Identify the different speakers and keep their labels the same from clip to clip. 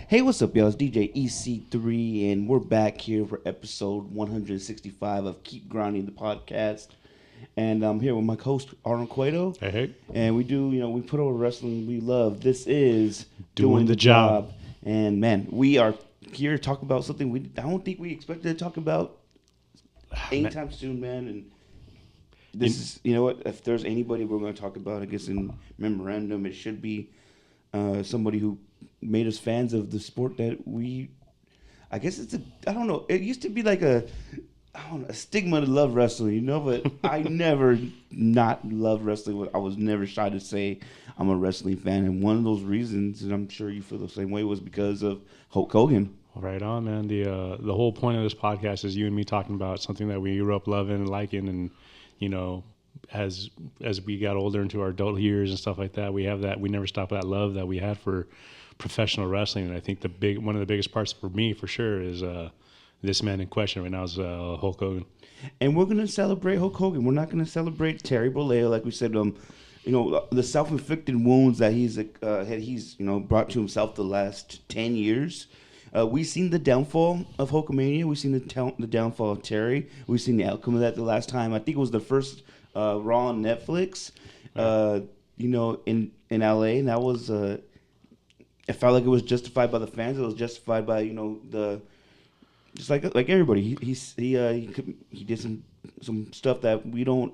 Speaker 1: Hey, what's up, y'all? It's DJ EC3, and we're back here for episode 165 of Keep Grinding the podcast. And I'm here with my host, Arnold Cueto.
Speaker 2: Hey.
Speaker 1: And we do, we put over wrestling we love. This is
Speaker 2: Doing the job.
Speaker 1: And man, we are here to talk about something I don't think we expected to talk about anytime soon, man. And this is, you know what? If there's anybody we're going to talk about, I guess in memorandum, it should be somebody who made us fans of the sport that I guess I don't know. It used to be like a stigma to love wrestling, but I never not loved wrestling. I was never shy to say I'm a wrestling fan. And one of those reasons, and I'm sure you feel the same way, was because of Hulk Hogan.
Speaker 2: Right on, man. The whole point of this podcast is you and me talking about something that we grew up loving and liking, and as we got older into our adult years and stuff like that, we never stopped that love that we had for professional wrestling. And I think one of the biggest parts for me, for sure, is this man in question right now is Hulk Hogan. And
Speaker 1: we're gonna celebrate Hulk Hogan. We're not gonna celebrate Terry Bollea, like we said. The self-inflicted wounds that he's brought to himself the last 10 years. We've seen the downfall of Hulkamania. We've seen the downfall of Terry. We've seen the outcome of that the last time. I think it was the first Raw on Netflix. In LA, and that was. I felt like it was justified by the fans. It was justified by just like everybody. He did some stuff that we don't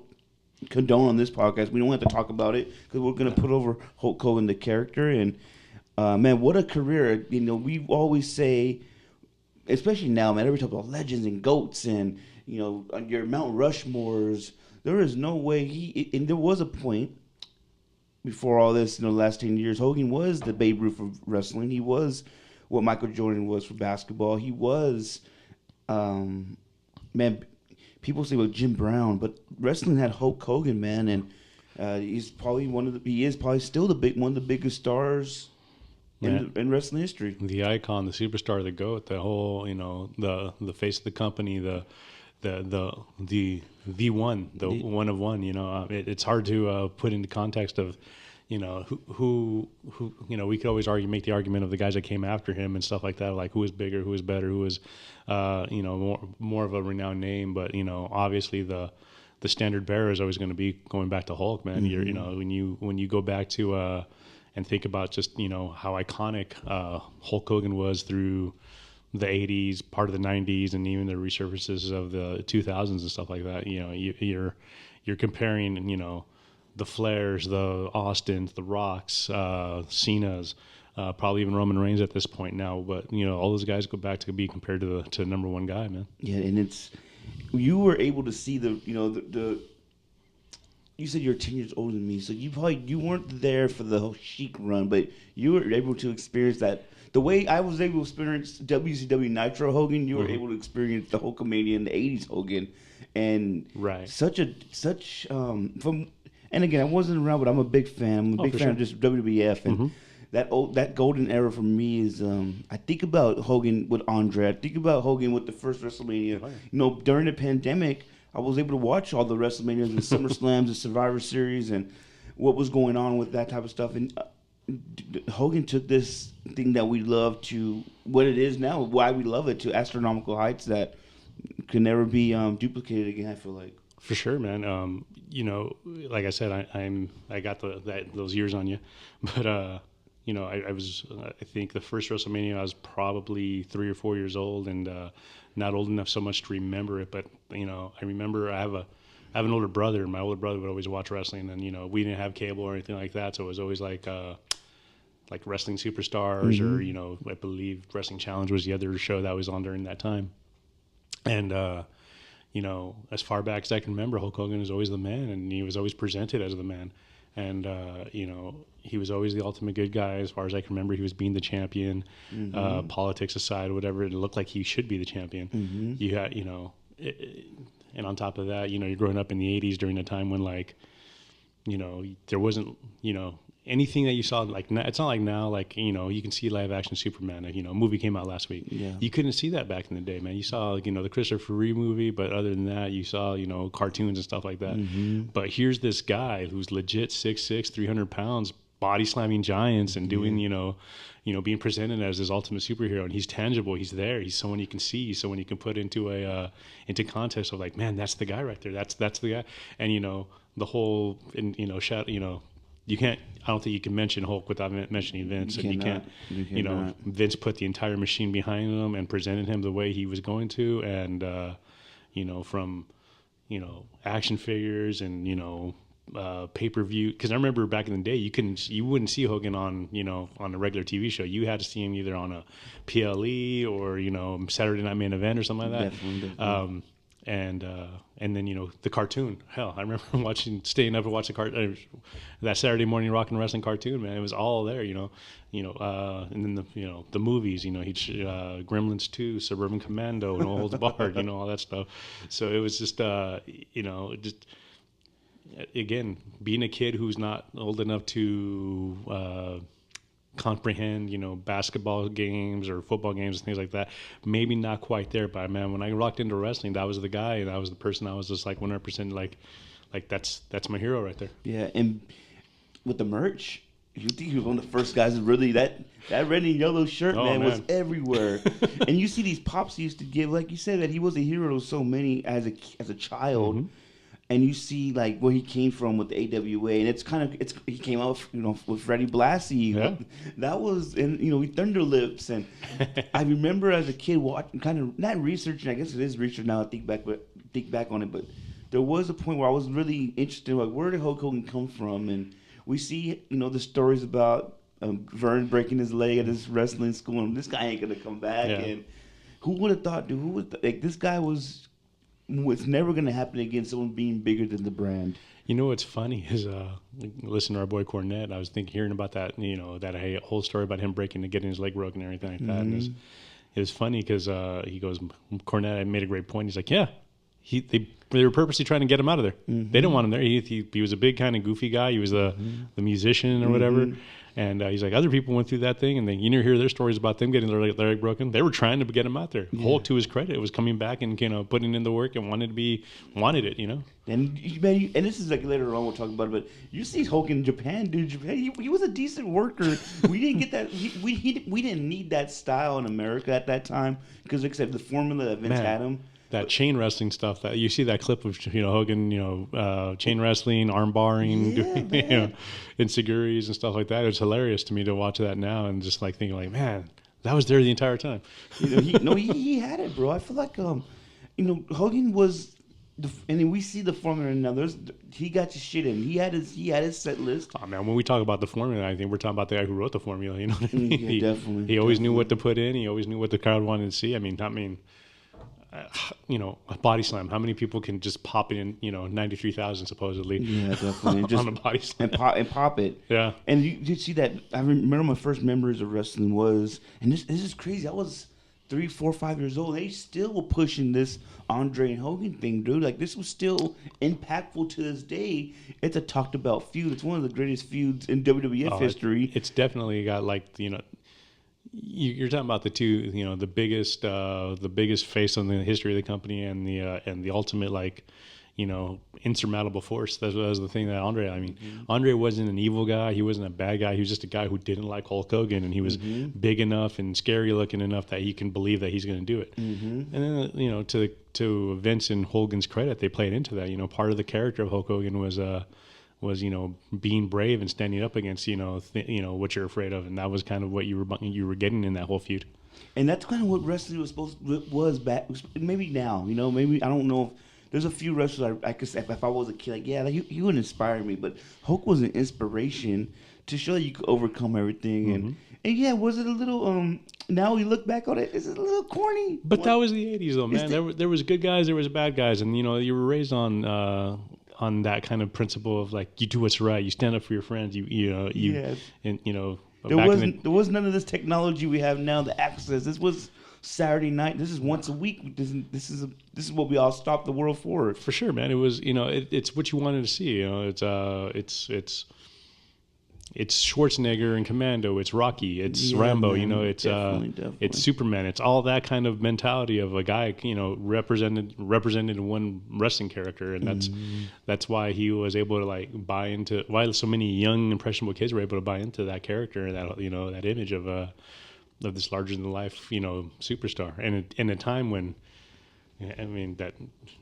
Speaker 1: condone on this podcast. We don't have to talk about it because we're gonna put over Hulk Hogan, the character, and man, what a career! We always say, especially now, man. Every time about legends and goats and on your Mount Rushmores, there is no way and there was a point. Before all this, the last 10 years, Hogan was the Babe Ruth of wrestling. He was what Michael Jordan was for basketball. He was, people say about Jim Brown, but wrestling had Hulk Hogan, man, and he is probably still one of the biggest stars in wrestling history.
Speaker 2: The icon, the superstar, the GOAT, the whole, the face of the company, the one, one of one. It's hard to put into context of, who we could always make the argument of the guys that came after him and stuff like that, like who was bigger, who was better, who was, more of a renowned name. But obviously the standard bearer is always going to be going back to Hulk, man. Mm-hmm. When you go back to and think about just how iconic Hulk Hogan was through the 80s, part of the 90s, and even the resurfaces of the 2000s and stuff like that. You're comparing, the Flairs, the Austins, the Rocks, Cena's, probably even Roman Reigns at this point now. But all those guys go back to be compared to number one guy, man.
Speaker 1: Yeah, and you were able to see the you said you're 10 years older than me, so you weren't there for the whole Chic run, but you were able to experience that. The way I was able to experience WCW Nitro Hogan, you were able to experience the Hulkamania in the 80s Hogan. And
Speaker 2: right.
Speaker 1: And again, I wasn't around, but I'm a big fan. I'm a big fan of just WWF. And that golden era for me is, I think about Hogan with Andre. I think about Hogan with the first WrestleMania. Oh, yeah. During the pandemic, I was able to watch all the WrestleManias and SummerSlams and Survivor Series and what was going on with that type of stuff. And Hogan took this thing that we love to what it is now, why we love it, to astronomical heights that can never be duplicated again, I feel like.
Speaker 2: For sure, man. Like I said, I got those years on you, but I think the first WrestleMania I was probably 3 or 4 years old and not old enough so much to remember it. But I remember I have an older brother, and my older brother would always watch wrestling, and we didn't have cable or anything like that, so it was always like Wrestling Superstars, or I believe Wrestling Challenge was the other show that was on during that time. And as far back as I can remember, Hulk Hogan was always the man, and he was always presented as the man. And he was always the ultimate good guy. As far as I can remember, he was being the champion. Mm-hmm. Politics aside, whatever, it looked like he should be the champion. Mm-hmm. You had, and on top of that, you're growing up in the 80s during a time when, there wasn't, anything that you saw, it's not like now, you can see live action Superman. A movie came out last week. Yeah. You couldn't see that back in the day, man. You saw, the Christopher Reeve movie, but other than that, you saw, cartoons and stuff like that. Mm-hmm. But here's this guy who's legit 6'6", 300 pounds, body slamming giants and doing, being presented as his ultimate superhero, and he's tangible. He's there. He's someone you can see. He's someone you can put into into context of like, man, that's the guy right there. That's the guy. And the whole, and you can't. I don't think you can mention Hulk without mentioning Vince. And you can't. Vince put the entire machine behind him and presented him the way he was going to, and from action figures and pay-per-view, because I remember back in the day you wouldn't see Hogan on a regular TV show. You had to see him either on a PLE or Saturday Night Main Event or something like that.
Speaker 1: Definitely.
Speaker 2: And then the cartoon. Hell, I remember staying up and watching that Saturday morning rock and wrestling cartoon. Man, it was all there. And then the movies. Gremlins 2, Suburban Commando, and No Holds Barred. All that stuff. So it was just just. Again, being a kid who's not old enough to comprehend, basketball games or football games and things like that, maybe not quite there. But man, when I walked into wrestling, that was the guy, and that was the person I was just like 100% like that's my hero right there.
Speaker 1: Yeah, and with the merch, you think he was one of the first guys that really that red and yellow shirt, man, was everywhere. And you see these pops he used to give, like you said, that he was a hero to so many as a child. Mm-hmm. And you see like where he came from with the AWA, and he came out with Freddie Blassie.
Speaker 2: Yeah.
Speaker 1: That was, and Thunder Lips, and I remember as a kid watching, kind of not researching. I guess it is research now. I think back on it, but there was a point where I was really interested in like, where did Hulk Hogan come from, and we see the stories about Vern breaking his leg at his wrestling school, and this guy ain't gonna come back. Yeah. And who would have thought, dude? Who would like this guy was. It's never going to happen again, someone being bigger than the brand.
Speaker 2: What's funny is, listen to our boy Cornette. I was hearing about that, that whole story about him breaking and getting his leg broken and everything like that. Mm-hmm. And it was funny because he goes, Cornette made a great point. He's like, yeah, they were purposely trying to get him out of there. Mm-hmm. They didn't want him there. He was a big kind of goofy guy. He was the musician or whatever. And he's like, other people went through that thing, and you never hear their stories about them getting their leg broken. They were trying to get him out there. Yeah. Hulk, to his credit, was coming back and putting in the work and wanted it.
Speaker 1: And this is like later on we'll talk about it. But you see Hulk in Japan, dude. He was a decent worker. We didn't get that. We didn't need that style in America at that time because, like I said, the formula that Vince had him.
Speaker 2: That chain wrestling stuff, that you see that clip of Hogan, chain wrestling, arm barring, insecurities and stuff like that. It's hilarious to me to watch that now and just like thinking like, man, that was there the entire time.
Speaker 1: He had it, bro. I feel like Hogan was, and then we see the formula now. He got your shit in. He had his set list.
Speaker 2: Oh man, when we talk about the formula, I think we're talking about the guy who wrote the formula. You know what I mean?
Speaker 1: Yeah, definitely.
Speaker 2: He always knew what to put in. He always knew what the crowd wanted to see. A body slam. How many people can just pop it in? 93,000 supposedly.
Speaker 1: Yeah, definitely. Just
Speaker 2: on a body slam
Speaker 1: and pop it.
Speaker 2: Yeah.
Speaker 1: And you see that. I remember my first memories of wrestling was, and this is crazy. I was 3, 4, 5 years old. They still were pushing this Andre and Hogan thing, dude. Like this was still impactful to this day. It's a talked about feud. It's one of the greatest feuds in WWF history.
Speaker 2: It's definitely got you're talking about the two, the biggest face on the history of the company and the ultimate insurmountable force. That was the thing that Andre. Andre wasn't an evil guy. He wasn't a bad guy. He was just a guy who didn't like Hulk Hogan, and he was big enough and scary looking enough that he can believe that he's going to do it. Mm-hmm. And then to Vince and Hogan's credit, they played into that. Part of the character of Hulk Hogan was being brave and standing up against what you're afraid of, and that was kind of what you were getting in that whole feud.
Speaker 1: And that's kind of what wrestling was back. Maybe now, maybe I don't know. There's a few wrestlers I could say if I was a kid, he would inspire me. But Hulk was an inspiration to show that you could overcome everything. Mm-hmm. And was it a little? Now we look back on it, is it a little corny?
Speaker 2: But that was the '80s, though, man. There was good guys, there was bad guys, and you were raised on that kind of principle of like, you do what's right, you stand up for your friends, and
Speaker 1: there was none of this technology we have now, the access. This was Saturday night. This is once a week. This is what we all stopped the world for.
Speaker 2: For sure, man. It was it's what you wanted to see. it's Schwarzenegger and Commando, it's Rocky, it's
Speaker 1: Yeah,
Speaker 2: Rambo,
Speaker 1: man,
Speaker 2: it's
Speaker 1: definitely.
Speaker 2: it's Superman, it's all that kind of mentality of a guy, represented in one wrestling character, and that's why he was able to like buy into, why so many young impressionable kids were able to buy into that character and that that image of this larger than life superstar, and in a time when, I mean, that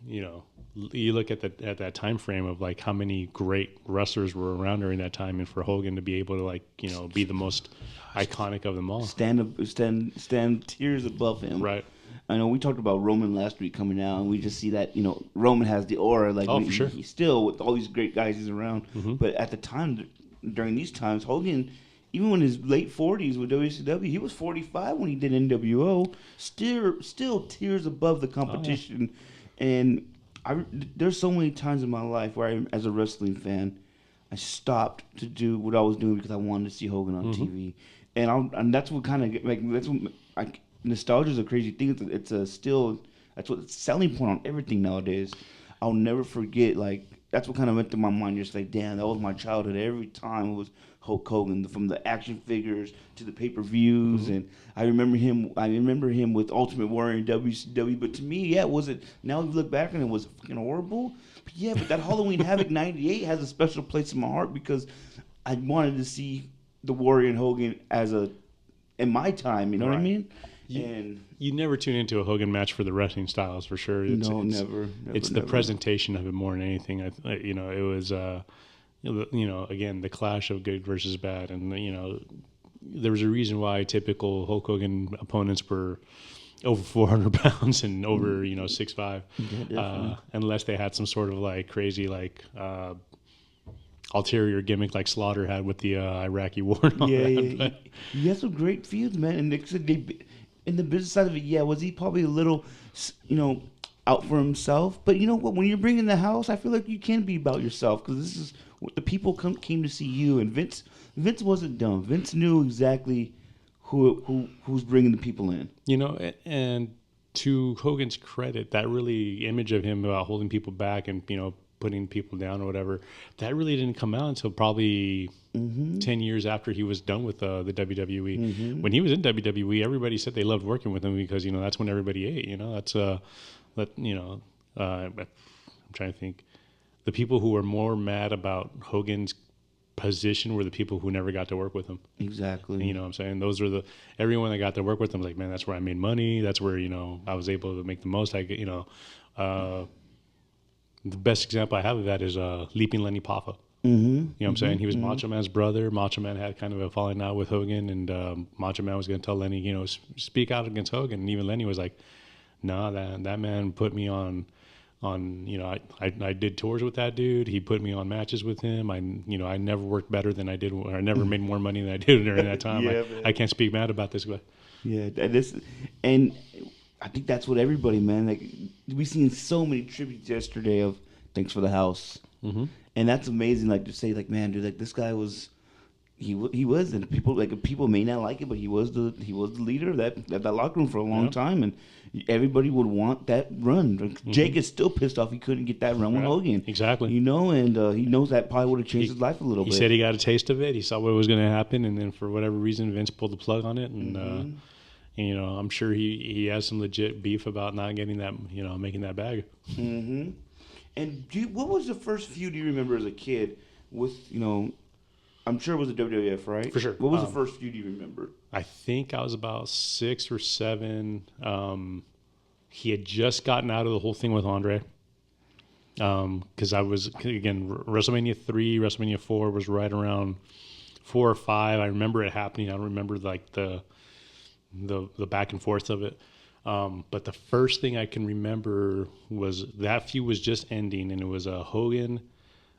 Speaker 2: you look at that time frame of like how many great wrestlers were around during that time, and for Hogan to be able to like be the most iconic of them all,
Speaker 1: stand tiers above him.
Speaker 2: right?
Speaker 1: I know we talked about Roman last week coming out, and we just see that Roman has the aura, like
Speaker 2: for sure.
Speaker 1: He's still with all these great guys he's around.
Speaker 2: Mm-hmm.
Speaker 1: But at the time, during these times, Hogan, even in his late 40s with WCW, he was 45 when he did NWO. Still tiers above the competition, and there's so many times in my life where as a wrestling fan, I stopped to do what I was doing because I wanted to see Hogan on TV, and that's what kind of nostalgia is a crazy thing. It's that's what selling point on everything nowadays. I'll never forget, like, that's what kind of went through my mind. Just like, damn, that was my childhood. Every time it was Hulk Hogan, from the action figures to the pay-per-views, and I remember him with Ultimate Warrior in WCW. But to me, yeah, was it? Now we look back and it was fucking horrible. But yeah, but that Halloween Havoc '98 has a special place in my heart because I wanted to see the Warrior and Hogan in my time. You know what I mean?
Speaker 2: You never tune into a Hogan match for the wrestling styles, for sure.
Speaker 1: Never.
Speaker 2: It's the presentation of it more than anything. It was again, the clash of good versus bad, and there was a reason why typical Hulk Hogan opponents were over 400 pounds and over 6'5", unless they had some sort of like crazy ulterior gimmick like Slaughter had with the Iraqi war.
Speaker 1: Yeah. He had some great feuds, man, and in the business side of it, was he probably a little, out for himself? But you know what? When you're bringing the house, I feel like you can be about yourself because this is what the people came to see you. And Vince wasn't dumb. Vince knew exactly who's bringing the people in.
Speaker 2: And to Hogan's credit, that really image of him about holding people back and putting people down or whatever, that really didn't come out until probably 10 years after he was done with the WWE. When he was in WWE, everybody said they loved working with him because that's when everybody ate. I'm trying to think. The people who were more mad about Hogan's position were the people who never got to work with him.
Speaker 1: Exactly.
Speaker 2: And, you know what I'm saying? Those are everyone that got to work with him, like, man, that's where I made money. That's where, I was able to make the most. The best example I have of that is Leaping Lenny Poffa. You know what I'm saying? He was Macho Man's brother. Macho Man had kind of a falling out with Hogan, and Macho Man was going to tell Lenny, speak out against Hogan. And even Lenny was like, nah, that man put me on, I did tours with that dude. He put me on matches with him. I never worked better than I did, or I never made more money than I did during that time. I can't speak mad about this guy.
Speaker 1: Yeah, and I think that's what everybody, man. Like, we seen so many tributes yesterday of thanks for the house, and that's amazing. Like, to say, like, man, dude, like, this guy was, he was, and people may not like it, but he was the leader of that locker room for a long time, and everybody would want that run. Jake is still pissed off he couldn't get that run with Hogan.
Speaker 2: Exactly.
Speaker 1: And he knows that probably would have changed his life a little bit.
Speaker 2: He said he got a taste of it. He saw what was going to happen, and then for whatever reason, Vince pulled the plug on it, and I'm sure he has some legit beef about not getting that, making that bag.
Speaker 1: And what was the first feud you remember as a kid with, I'm sure it was the WWF, right?
Speaker 2: For sure.
Speaker 1: What was the first feud you remember?
Speaker 2: I think I was about 6 or 7. He had just gotten out of the whole thing with Andre. Because I was, again, WrestleMania 3, WrestleMania 4 was right around 4 or 5. I remember it happening. I don't remember like the back and forth of it. But the first thing I can remember was that feud was just ending, and it was Hogan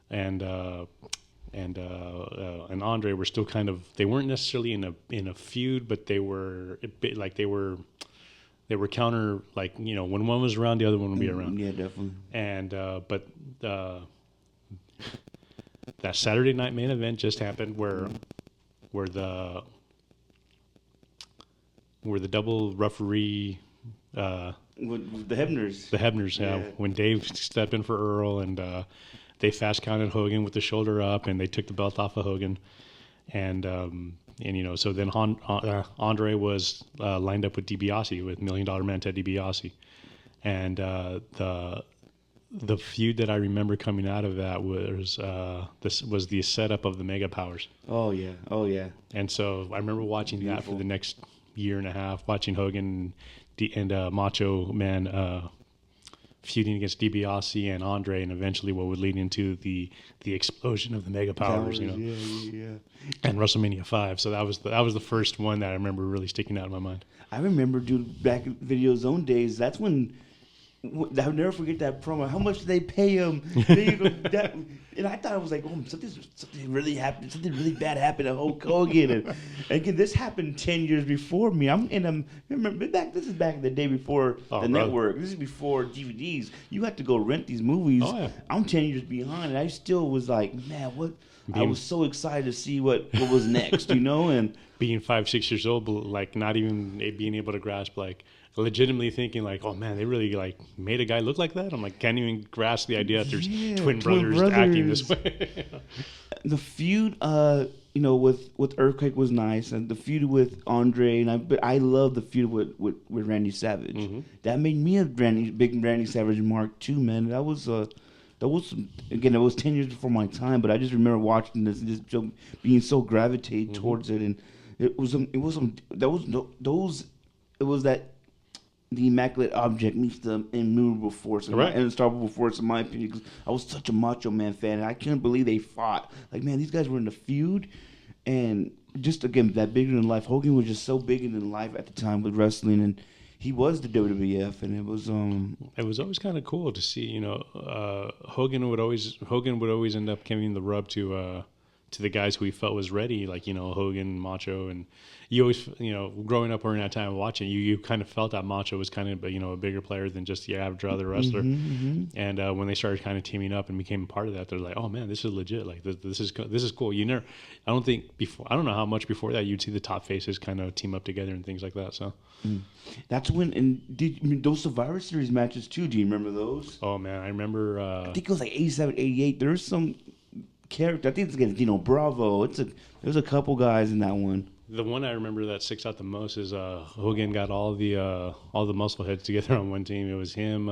Speaker 2: and Andre were still kind of, they weren't necessarily in a feud, but they were they were counter, like, when one was around, the other one would be around.
Speaker 1: Yeah, definitely.
Speaker 2: And but that Saturday night main event just happened where the double referee.
Speaker 1: With the Hebners.
Speaker 2: The Hebners, yeah. When Dave stepped in for Earl, and they fast counted Hogan with the shoulder up, and they took the belt off of Hogan. And so then Andre was lined up with DiBiase, with $1 Million Man Ted DiBiase, and the feud that I remember coming out of that was this was the setup of the Mega Powers.
Speaker 1: Oh yeah.
Speaker 2: And so I remember watching that for the next year and a half, watching Hogan and Macho Man feuding against DiBiase and Andre, and eventually what would lead into the explosion of the Mega Powers,
Speaker 1: Yeah.
Speaker 2: and WrestleMania 5. So that was the first one that I remember really sticking out in my mind.
Speaker 1: I remember, dude, back in Video Zone days, that's when I'll never forget that promo. How much did they pay him? And I thought it was like, oh, something really happened. Something really bad happened to Hulk Hogan. And again, this happened 10 years before me. Remember this is back in the day before the network. This is before DVDs. You had to go rent these movies.
Speaker 2: Oh, yeah.
Speaker 1: I'm 10 years behind, and I still was like, man, what? I was so excited to see what was next, and
Speaker 2: being 5-6 years old, but like not even being able to grasp, like legitimately thinking like, oh man, they really like made a guy look like that. I'm like, can't even grasp the idea that there's twin brothers acting this way.
Speaker 1: The feud, with Earthquake was nice, and the feud with Andre, but I love the feud with Randy Savage. Mm-hmm. That made me a big Randy Savage mark too, man. That was again, it was 10 years before my time, but I just remember watching this and just being so gravitated towards it, and it was the immaculate object meets the immovable force and unstoppable force, in my opinion, because I was such a Macho Man fan, and I couldn't believe they fought. Like, man, these guys were in a feud, and just, again, that bigger than life. Hogan was just so bigger than life at the time with wrestling, and he was the WWF, and it was
Speaker 2: always kind of cool to see. Hogan would always end up giving the rub to the guys who he felt was ready, like Hogan, Macho, and you always growing up during that time watching, you kind of felt that Macho was kind of a bigger player than just the average other wrestler. Mm-hmm. And when they started kind of teaming up and became a part of that, they're like, oh man, this is legit. Like this is cool. I don't know how much before that you'd see the top faces kind of team up together and things like that. So.
Speaker 1: That's when, and those Survivor Series matches too, do you remember those?
Speaker 2: Oh man, I remember.
Speaker 1: I think it was like 87, 88. There's some character. I think it's against Dino Bravo. There's a couple guys in that one.
Speaker 2: The one I remember that sticks out the most is Hogan got all the muscle heads together on one team. It was him,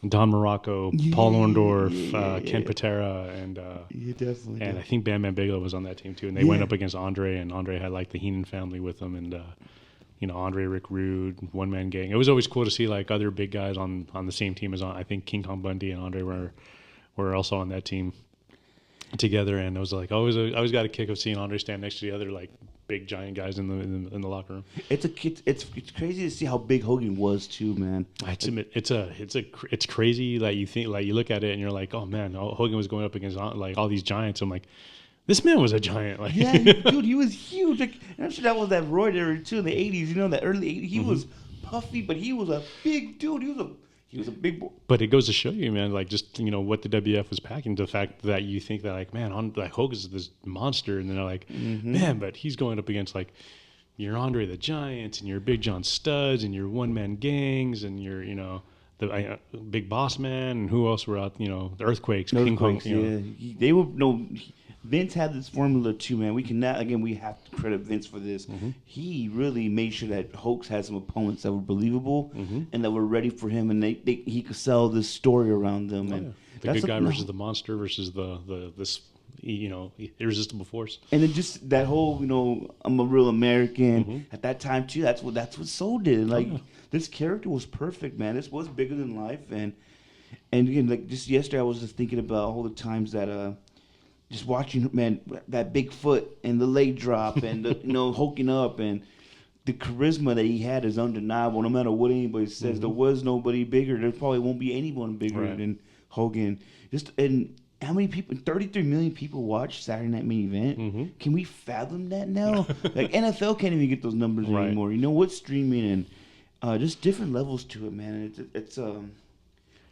Speaker 2: Don Morocco, Paul Orndorff, Ken Patera, and
Speaker 1: definitely.
Speaker 2: And I think Bam Bam Bigelow was on that team too. And they went up against Andre, and Andre had like the Heenan family with him, and Andre, Rick Rude, One Man Gang. It was always cool to see like other big guys on the same team as I think King Kong Bundy and Andre were also on that team together, and it was like I always got a kick of seeing Andre stand next to the other like big giant guys in the locker room.
Speaker 1: It's crazy to see how big Hogan was too, man.
Speaker 2: It's crazy that you think, like, you look at it and you're like, oh man, Hogan was going up against like all these giants. I'm like, this man was a giant. Like,
Speaker 1: yeah, dude, he was huge. Like, I'm sure that was that Roy era too in the '80s. That early '80s. He was puffy, but he was a big dude. He was a big boy.
Speaker 2: But it goes to show you, man, like just what the WF was packing. The fact that you think that like, man, like Hogan's this monster, and then they're like, man, but he's going up against like your Andre the Giant and your Big John Studs and your one man gangs and your the Big Boss Man, and who else were out? The Earthquakes, King Kong.
Speaker 1: They were Vince had this formula too, man. We have to credit Vince for this. Mm-hmm. He really made sure that Hoax had some opponents that were believable and that were ready for him, and he could sell this story around them. And
Speaker 2: the good guy versus the monster versus this irresistible force.
Speaker 1: And then just that whole I'm a real American at that time too. That's what sold it. Like this character was perfect, man. This was bigger than life, and again, like just yesterday, I was just thinking about all the times that just watching, man, that big foot and the leg drop and the hulking up, and the charisma that he had is undeniable. No matter what anybody says, there was nobody bigger. There probably won't be anyone bigger than Hogan. And how many people? 33 million people watch Saturday Night Main Event. Can we fathom that now? Like NFL can't even get those numbers anymore. What's streaming and just different levels to it, man. It's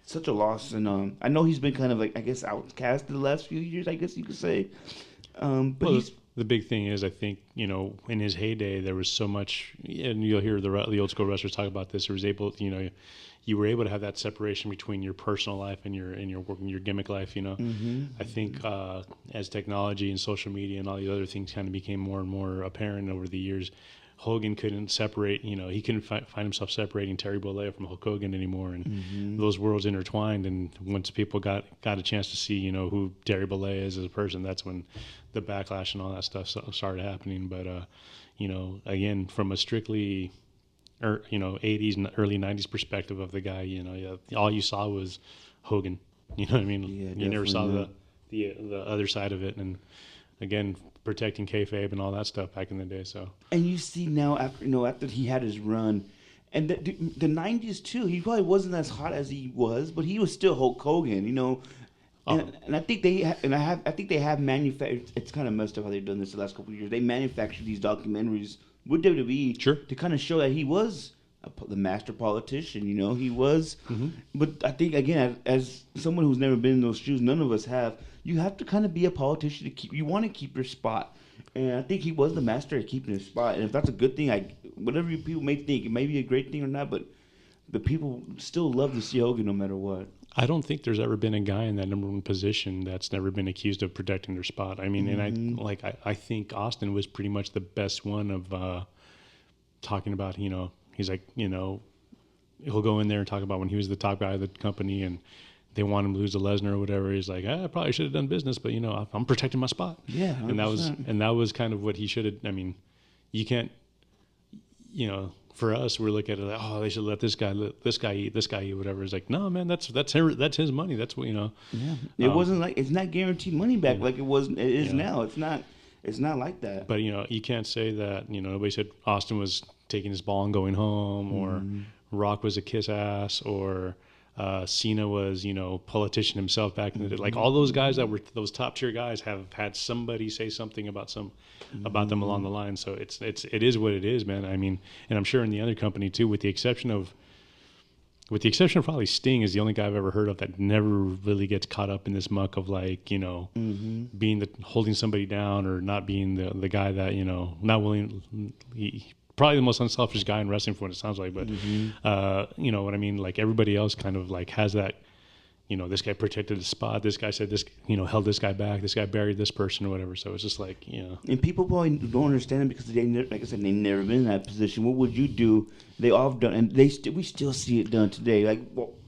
Speaker 1: such a loss, and I know he's been kind of like, I guess, outcast the last few years, I guess you could say. But
Speaker 2: the big thing is, I think, in his heyday, there was so much, and you'll hear the old school wrestlers talk about this. There was able, you were able to have that separation between your personal life and your work and your gimmick life. I think as technology and social media and all these other things kind of became more and more apparent over the years, Hogan couldn't separate, he couldn't find himself separating Terry Bollea from Hulk Hogan anymore, and those worlds intertwined. And once people got a chance to see, who Terry Bollea is as a person, that's when the backlash and all that stuff started happening. But again, from a strictly 80s and early 90s perspective of the guy, all you saw was Hogan. You know what I mean?
Speaker 1: Yeah,
Speaker 2: you never saw the other side of it, and again, protecting kayfabe and all that stuff back in the day. So,
Speaker 1: and you see now after he had his run, and the 90s too, he probably wasn't as hot as he was, but he was still Hulk Hogan, And I think I think they have manufactured. It's kind of messed up how they've done this the last couple of years. They manufactured these documentaries with WWE to kind of show that he was the master politician. He was. But I think again, as someone who's never been in those shoes, none of us have. You have to kind of be a politician you want to keep your spot, and I think he was the master at keeping his spot. And if that's a good thing, whatever people may think, it may be a great thing or not, but the people still love to see Hogan no matter what.
Speaker 2: I don't think there's ever been a guy in that number one position that's never been accused of protecting their spot. I mean, and I think Austin was pretty much the best one of talking about, he's like, he'll go in there and talk about when he was the top guy of the company and they want him to lose to Lesnar or whatever. He's like, I probably should have done business, but I'm protecting my spot.
Speaker 1: Yeah, 100%.
Speaker 2: and that was kind of what he should have. I mean, you can't, for us, we're looking at it like, oh, they should let this guy eat, whatever. It's like, no, man, that's his money. That's what
Speaker 1: Yeah, it wasn't like it's not guaranteed money back like it is now. It's not like that.
Speaker 2: But you can't say that. Nobody said Austin was taking his ball and going home, or Rock was a kiss ass, or Cena was, politician himself back in the day. Like all those guys that were those top tier guys have had somebody say something about them along the line. So it is what it is, man. I mean, and I'm sure in the other company too, with the exception of probably Sting is the only guy I've ever heard of that never really gets caught up in this muck of like, being holding somebody down or not being the guy that, not willing. Probably the most unselfish guy in wrestling, from what it sounds like, but you know what I mean. Like everybody else, kind of like has that. This guy protected his spot. This guy said this. Held this guy back. This guy buried this person or whatever. So it's just like
Speaker 1: And people probably don't understand it because they, like I said, they've never been in that position. What would you do? They all have done, and we still see it done today. Like,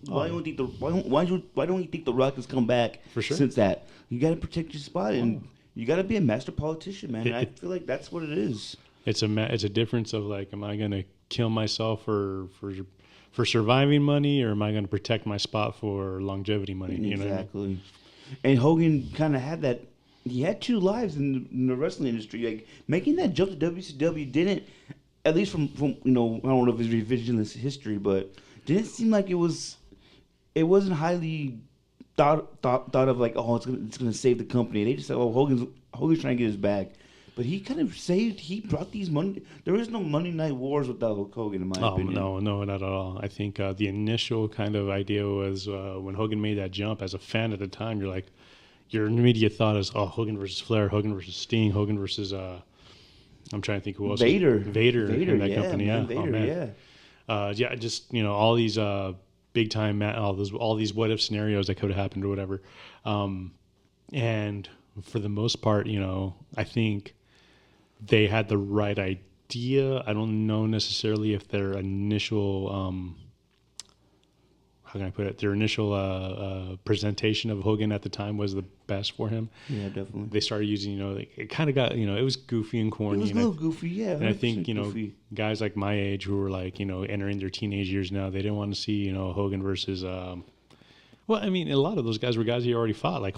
Speaker 1: why don't you think the Rock has come back
Speaker 2: for sure
Speaker 1: since that? You got to protect your spot, and you got to be a master politician, man. I feel like that's what it is.
Speaker 2: It's a difference of like, am I going to kill myself for surviving money, or am I going to protect my spot for longevity money?
Speaker 1: Exactly. And Hogan kind of had that. He had two lives in the wrestling industry. Like making that jump to WCW didn't, at least from I don't know if it's revisionist history, but didn't seem like it wasn't highly thought of like, oh, it's gonna save the company. They just said, oh, Hogan's trying to get his bag. But he kind of he brought these money. There is no Monday Night Wars without Hulk Hogan, in my opinion.
Speaker 2: No, not at all. I think the initial kind of idea was when Hogan made that jump, as a fan at the time, your immediate thought is, oh, Hogan versus Flair, Hogan versus Sting, Hogan versus, I'm trying to think who else.
Speaker 1: Vader
Speaker 2: in that company,
Speaker 1: man,
Speaker 2: yeah.
Speaker 1: Vader,
Speaker 2: yeah. Just, all these big time, all these what if scenarios that could have happened or whatever. And for the most part, I think they had the right idea. I don't know necessarily if their initial, how can I put it? Their initial presentation of Hogan at the time was the best for him.
Speaker 1: Yeah, definitely.
Speaker 2: They started using, it kind of got, it was goofy and corny.
Speaker 1: It was a little goofy, yeah.
Speaker 2: And I think,
Speaker 1: goofy.
Speaker 2: Guys like my age who were like, entering their teenage years now, they didn't want to see, Hogan versus. Well, I mean, a lot of those guys were guys he already fought, like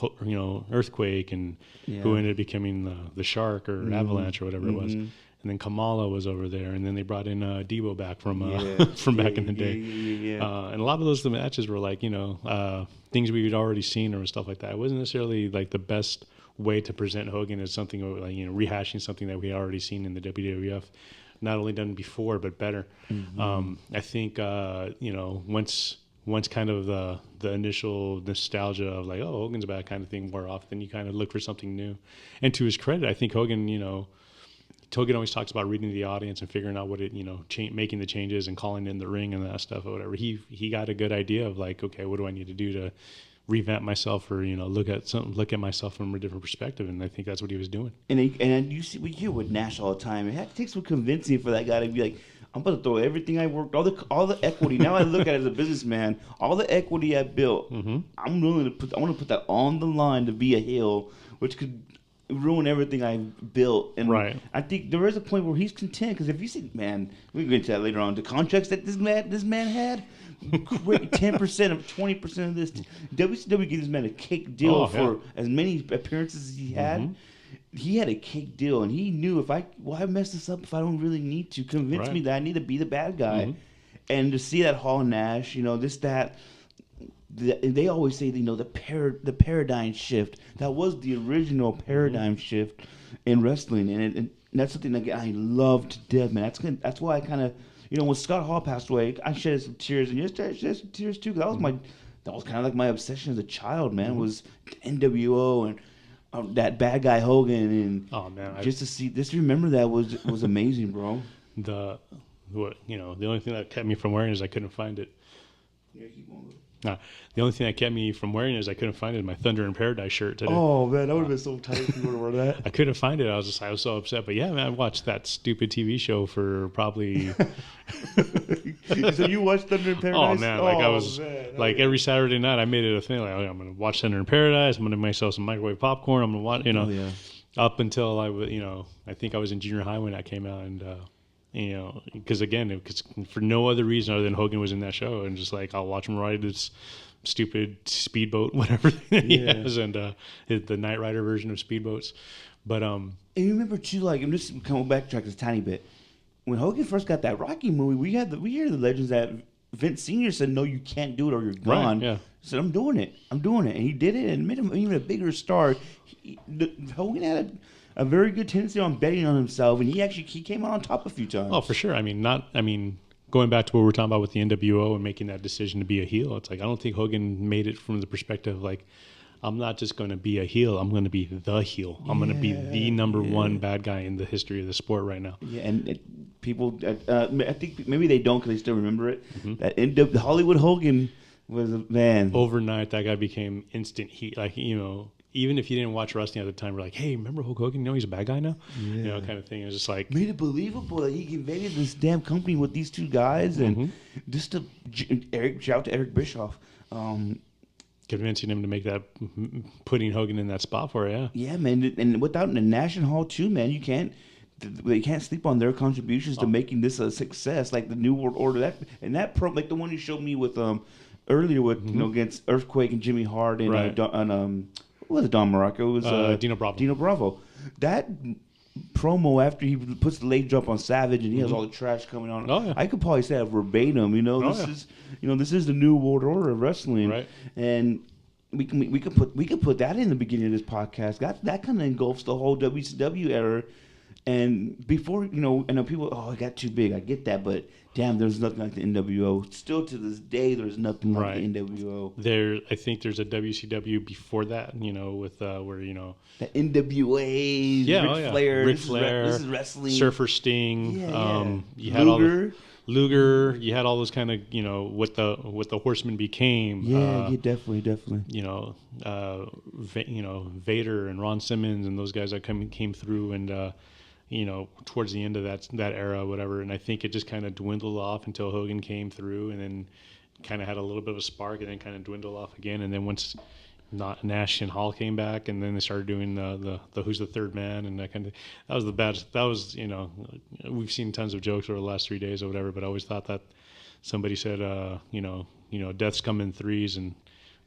Speaker 2: Earthquake, and who ended up becoming the Shark or Avalanche or whatever it was. And then Kamala was over there, and then they brought in Debo back from back in the day. And a lot of those matches were like things we'd already seen or stuff like that. It wasn't necessarily like the best way to present Hogan as something like rehashing something that we had already seen in the WWF, not only done before but better. I think once once kind of the initial nostalgia of like, oh, Hogan's back kind of thing wore off, then you kind of look for something new. And to his credit, I think Hogan, Hogan always talks about reading the audience and figuring out what it, making the changes and calling in the ring and that stuff or whatever. He got a good idea of like, okay, what do I need to do to revamp myself or look at myself from a different perspective, and I think that's what he was doing.
Speaker 1: And you see, we hear with Nash all the time. It had to take some convincing for that guy to be like, I'm about to throw everything I worked, all the equity. Now I look at it as a businessman, all the equity I built.
Speaker 2: Mm-hmm.
Speaker 1: I'm willing to I want to put that on the line to be a heel, which could ruin everything I built. And
Speaker 2: right.
Speaker 1: I think there is a point where he's content, because if you see, man, we can get into that later on. The contracts that this man had, 10% of 20% of this. WCW gave this man a cake deal for as many appearances as he had.
Speaker 2: Mm-hmm.
Speaker 1: He had a cake deal, and he knew why mess this up if I don't really need to? Convince me that I need to be the bad guy.
Speaker 2: Mm-hmm.
Speaker 1: And to see that Hall Nash, they always say, the paradigm shift. That was the original paradigm shift in wrestling, and that's something that I love to death, man. That's why I kind of, when Scott Hall passed away, I shed some tears, and you shed some tears too, because that was kind of like my obsession as a child, man. Was NWO and that bad guy Hogan, and just remember that was amazing, bro.
Speaker 2: The only thing that kept me from wearing is I couldn't find it.
Speaker 1: Yeah, keep on.
Speaker 2: The only thing that kept me from wearing it is I couldn't find it in my Thunder in Paradise shirt today.
Speaker 1: Oh man, that would have been so tight if you would have worn that.
Speaker 2: I couldn't find it. I was so upset. But yeah, man, I watched that stupid TV show for probably.
Speaker 1: So you watched Thunder in Paradise?
Speaker 2: Oh man, every Saturday night I made it a thing. Like, I'm gonna watch Thunder in Paradise. I'm gonna make myself some microwave popcorn. I'm gonna watch. Up until I think I was in junior high when that came out, and. Because again, for no other reason other than Hogan was in that show, and just like I'll watch him ride this stupid speedboat, whatever he has, and the Knight Rider version of speedboats. But
Speaker 1: and you remember too, like I'm just coming backtrack a tiny bit. When Hogan first got that Rocky movie, we hear the legends that Vince Sr. said, "No, you can't do it, or you're gone." Right, yeah. He said, "I'm doing it, and he did it, and made him even a bigger star. Hogan had a very good tendency on betting on himself, and he came out on top a few times.
Speaker 2: Oh, for sure. Going back to what we're talking about with the NWO and making that decision to be a heel, it's like I don't think Hogan made it from the perspective of like, I'm not just going to be a heel, I'm going to be the heel. I'm going to be the number one bad guy in the history of the sport right now.
Speaker 1: Yeah, and people, I think maybe they don't because they still remember it. Mm-hmm. That Hollywood Hogan was a man.
Speaker 2: Overnight, that guy became instant heat. Like, even if you didn't watch wrestling at the time, we're like, hey, remember Hulk Hogan? He's a bad guy now? Yeah. Kind of thing. It was just like...
Speaker 1: Made it believable that he invaded this damn company with these two guys, and just to shout out to Eric Bischoff.
Speaker 2: Convincing him to make that, putting Hogan in that spot for it, yeah.
Speaker 1: Yeah, man. And without the National Hall, too, man, you can't sleep on their contributions to making this a success, like the New World Order. Like the one you showed me with earlier with, against Earthquake and Jimmy Hart and what was it, Don Morocco? It was
Speaker 2: Dino Bravo.
Speaker 1: Dino Bravo. That promo after he puts the leg drop on Savage and he has all the trash coming on.
Speaker 2: Oh, yeah.
Speaker 1: I could probably say that verbatim. This is the New World Order of wrestling,
Speaker 2: right?
Speaker 1: And we could put that in the beginning of this podcast. That kind of engulfs the whole WCW era. And before, I know people, it got too big. I get that, but damn, there's nothing like the NWO. Still to this day, there's nothing like the NWO.
Speaker 2: I think there's a WCW before that, with where
Speaker 1: the NWA,
Speaker 2: Ric Flair,
Speaker 1: this is wrestling,
Speaker 2: Surfer Sting, you had Luger, you had all those kind of what the Horsemen became.
Speaker 1: Definitely.
Speaker 2: Vader and Ron Simmons and those guys that came through and. Towards the end of that era, whatever, and I think it just kind of dwindled off until Hogan came through, and then kind of had a little bit of a spark, and then kind of dwindled off again. And then once Nash and Hall came back, and then they started doing the Who's the Third Man, and that kind of that was the bad. That was we've seen tons of jokes over the last 3 days or whatever, but I always thought that somebody said deaths come in threes, and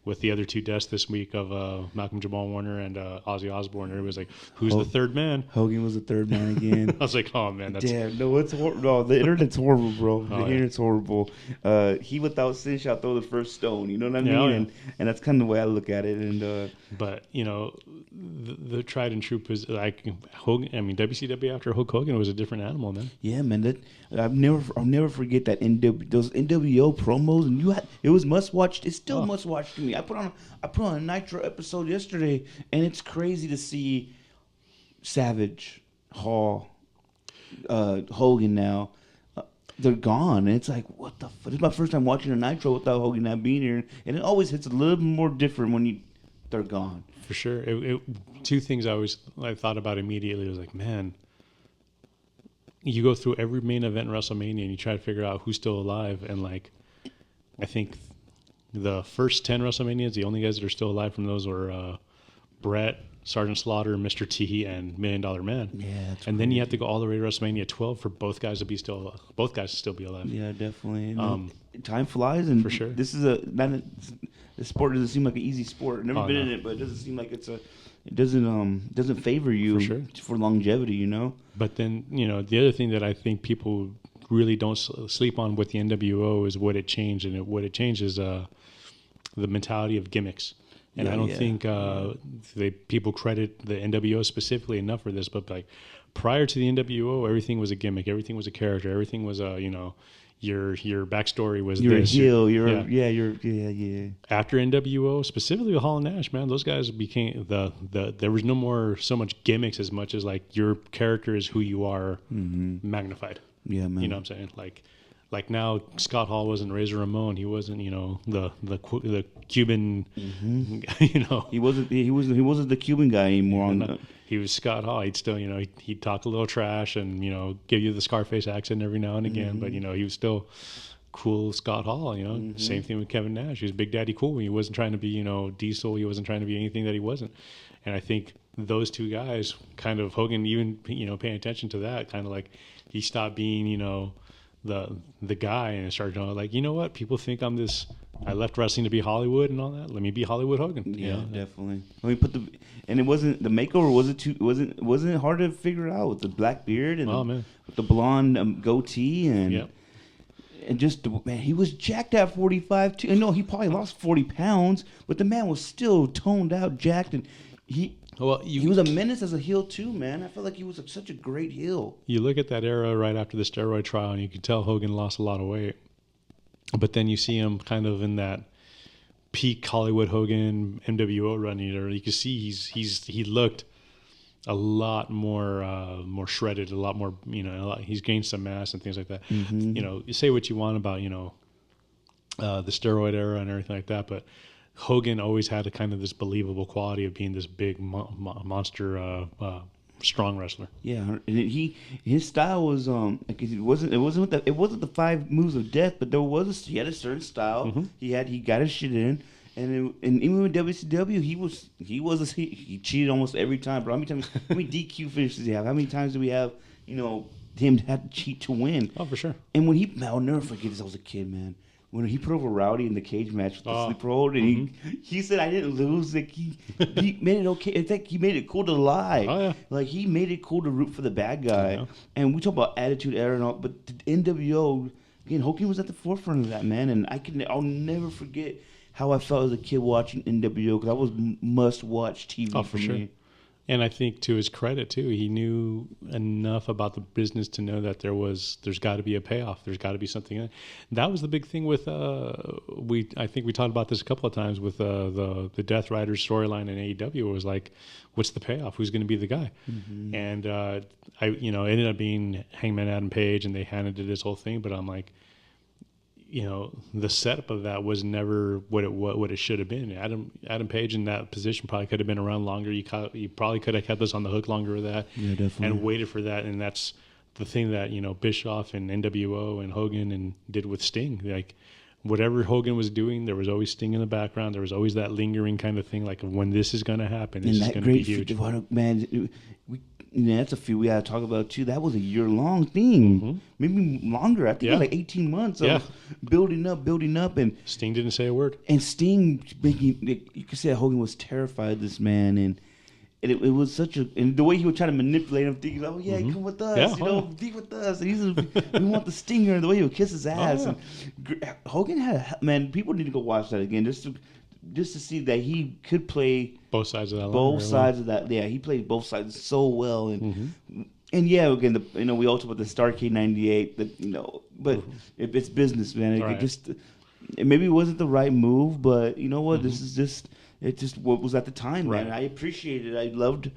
Speaker 2: with the other two deaths this week of Malcolm Jamal Warner and Ozzy Osbourne, everybody was like, "Who's the third man?"
Speaker 1: Hogan was the third man again.
Speaker 2: I was like, "Oh man, that's
Speaker 1: damn." No, it's horrible. No, the internet's horrible, bro. The internet's horrible. He without sin shall throw the first stone. You know what I mean? And that's kind of the way I look at it. And
Speaker 2: but the tried and true like Hogan. I mean, WCW after Hulk Hogan was a different animal, man.
Speaker 1: Yeah, man. That I'll never forget that those NWO promos, and it was must watch. It's still must watch to me. I put on a Nitro episode yesterday, and it's crazy to see Savage, Hall, Hogan now. They're gone, and it's like, what the fuck? This is my first time watching a Nitro without Hogan not being here, and it always hits a little bit more different when they're gone.
Speaker 2: For sure. Two things I thought about immediately was like, man, you go through every main event in WrestleMania and you try to figure out who's still alive, and like, I think the first 10 WrestleManias, the only guys that are still alive from those were Brett, Sergeant Slaughter, Mr. T, and $1 Million Man.
Speaker 1: Yeah,
Speaker 2: and then you have to go all the way to WrestleMania 12 for both guys to still be alive.
Speaker 1: Yeah, definitely. Time flies, and
Speaker 2: for sure,
Speaker 1: this is the sport doesn't seem like an easy sport. I've never been in it, but it doesn't seem like it doesn't favor you for longevity, you know.
Speaker 2: But then, you know, the other thing that I think people really don't sleep on with the NWO is what it changed, and what it changed is the mentality of gimmicks. And I don't think people credit the NWO specifically enough for this, but like prior to the NWO, everything was a gimmick, everything was a character, everything was your backstory was
Speaker 1: you're
Speaker 2: this.
Speaker 1: A heel, yeah.
Speaker 2: After NWO, specifically with Hall and Nash, man, those guys became there was no more so much gimmicks as much as like your character is who you are magnified.
Speaker 1: Yeah, man.
Speaker 2: You know what I'm saying? Like now, Scott Hall wasn't Razor Ramon. He wasn't, you know, the Cuban, you know.
Speaker 1: He wasn't the Cuban guy anymore.
Speaker 2: He was Scott Hall. He'd still, you know, he'd talk a little trash and, you know, give you the Scarface accent every now and again. But, you know, he was still cool Scott Hall, you know. Same thing with Kevin Nash. He was Big Daddy Cool. He wasn't trying to be, you know, Diesel. He wasn't trying to be anything that he wasn't. And I think those two guys, kind of Hogan, even, you know, paying attention to that, kind of like he stopped being, you know, the guy and started going like, you know what, people think I'm this, I left wrestling to be Hollywood and all that, let me be Hollywood Hogan.
Speaker 1: Yeah, definitely. Let me and it wasn't the makeover, wasn't it hard to figure out with the black beard and with the blonde goatee and just man, he was jacked at 45 too. And no, he probably lost 40 pounds, but the man was still toned out, jacked, and he was a menace as a heel too, man. I felt like he was such a great heel.
Speaker 2: You look at that era right after the steroid trial, and you can tell Hogan lost a lot of weight. But then you see him kind of in that peak Hollywood Hogan NWO run, or you can see he looked a lot more shredded, a lot more, you know, he's gained some mass and things like that. You know, you say what you want about, you know, the steroid era and everything like that, but Hogan always had a kind of this believable quality of being this big monster, strong wrestler.
Speaker 1: Yeah, and his style was like it wasn't the 5 moves of death, but he had a certain style. He got his shit in, and even with WCW, he cheated almost every time. Bro, how many DQ finishes did he have? How many times do we have? You know, him had to cheat to win.
Speaker 2: Oh, for sure.
Speaker 1: And when I'll never forget this. I was a kid, man. When he put over Rowdy in the cage match with the sleeper hold, and he said, "I didn't lose." Like he made it okay. In fact, he made it cool to lie.
Speaker 2: Oh, yeah.
Speaker 1: Like he made it cool to root for the bad guy. Yeah. And we talk about Attitude Era and all, but the NWO again, Hogan was at the forefront of that, man. And I'll never forget how I felt as a kid watching NWO, because I was must-watch TV for me.
Speaker 2: And I think to his credit too, he knew enough about the business to know that there's got to be a payoff. There's got to be something. That was the big thing with I think we talked about this a couple of times with the Death Riders storyline in AEW. It was like, what's the payoff? Who's going to be the guy? And it ended up being Hangman Adam Page, and they handed it this whole thing. But I'm like, you know, the setup of that was never what it should have been. Adam Page in that position probably could have been around longer. You probably could have kept us on the hook longer with that, and waited for that. And that's the thing that, you know, Bischoff and NWO and Hogan and did with Sting. Like whatever Hogan was doing, there was always Sting in the background. There was always that lingering kind of thing, like when this is going to happen, this is going to be huge.
Speaker 1: Man, that's a few we got to talk about too. That was a year-long thing, maybe longer. I think it was like 18 months of building up, and
Speaker 2: Sting didn't say a word.
Speaker 1: And Sting, you could say Hogan was terrified of this man, and it was such a, and the way he would try to manipulate him, thinking, "Oh yeah, come with us, be with us." And we want the Stinger. And the way he would kiss his ass. And Hogan had, man, people need to go watch that again. just to see that he could play
Speaker 2: both sides of that.
Speaker 1: Both sides of that. Yeah, he played both sides so well, and yeah, again, we all talk about the Starrcade '98. But it's business, man. Maybe it wasn't the right move, but you know what? This is just what was at the time, man. I appreciated it. I loved.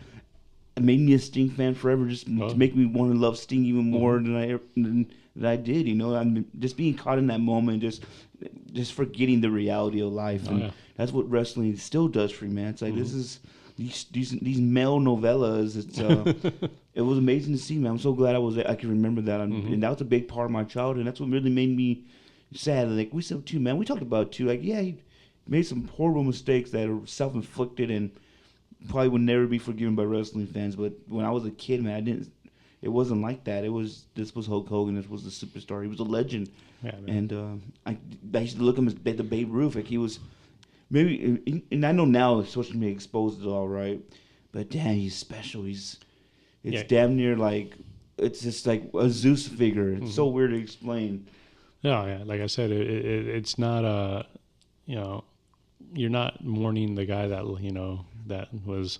Speaker 1: It made me a Sting fan forever, just to make me want to love Sting even more than I did. I'm just being caught in that moment, just forgetting the reality of life, and that's what wrestling still does for me, man. It's like this is these male novellas. It was amazing to see, man. I'm so glad I can remember that, and that was a big part of my childhood. And that's what really made me sad. Like we said too, man. We talked about it too. Like he made some horrible mistakes that are self-inflicted and probably would never be forgiven by wrestling fans. But when I was a kid, man, it wasn't like that. This was Hulk Hogan. This was the superstar. He was a legend. Yeah, and I used to look at him as the Babe Ruth. Like he was maybe, and I know now social media exposed it all, right? But damn, he's special. It's damn near like it's just like a Zeus figure. It's so weird to explain.
Speaker 2: Yeah. Like I said, it's not you're not mourning the guy that that was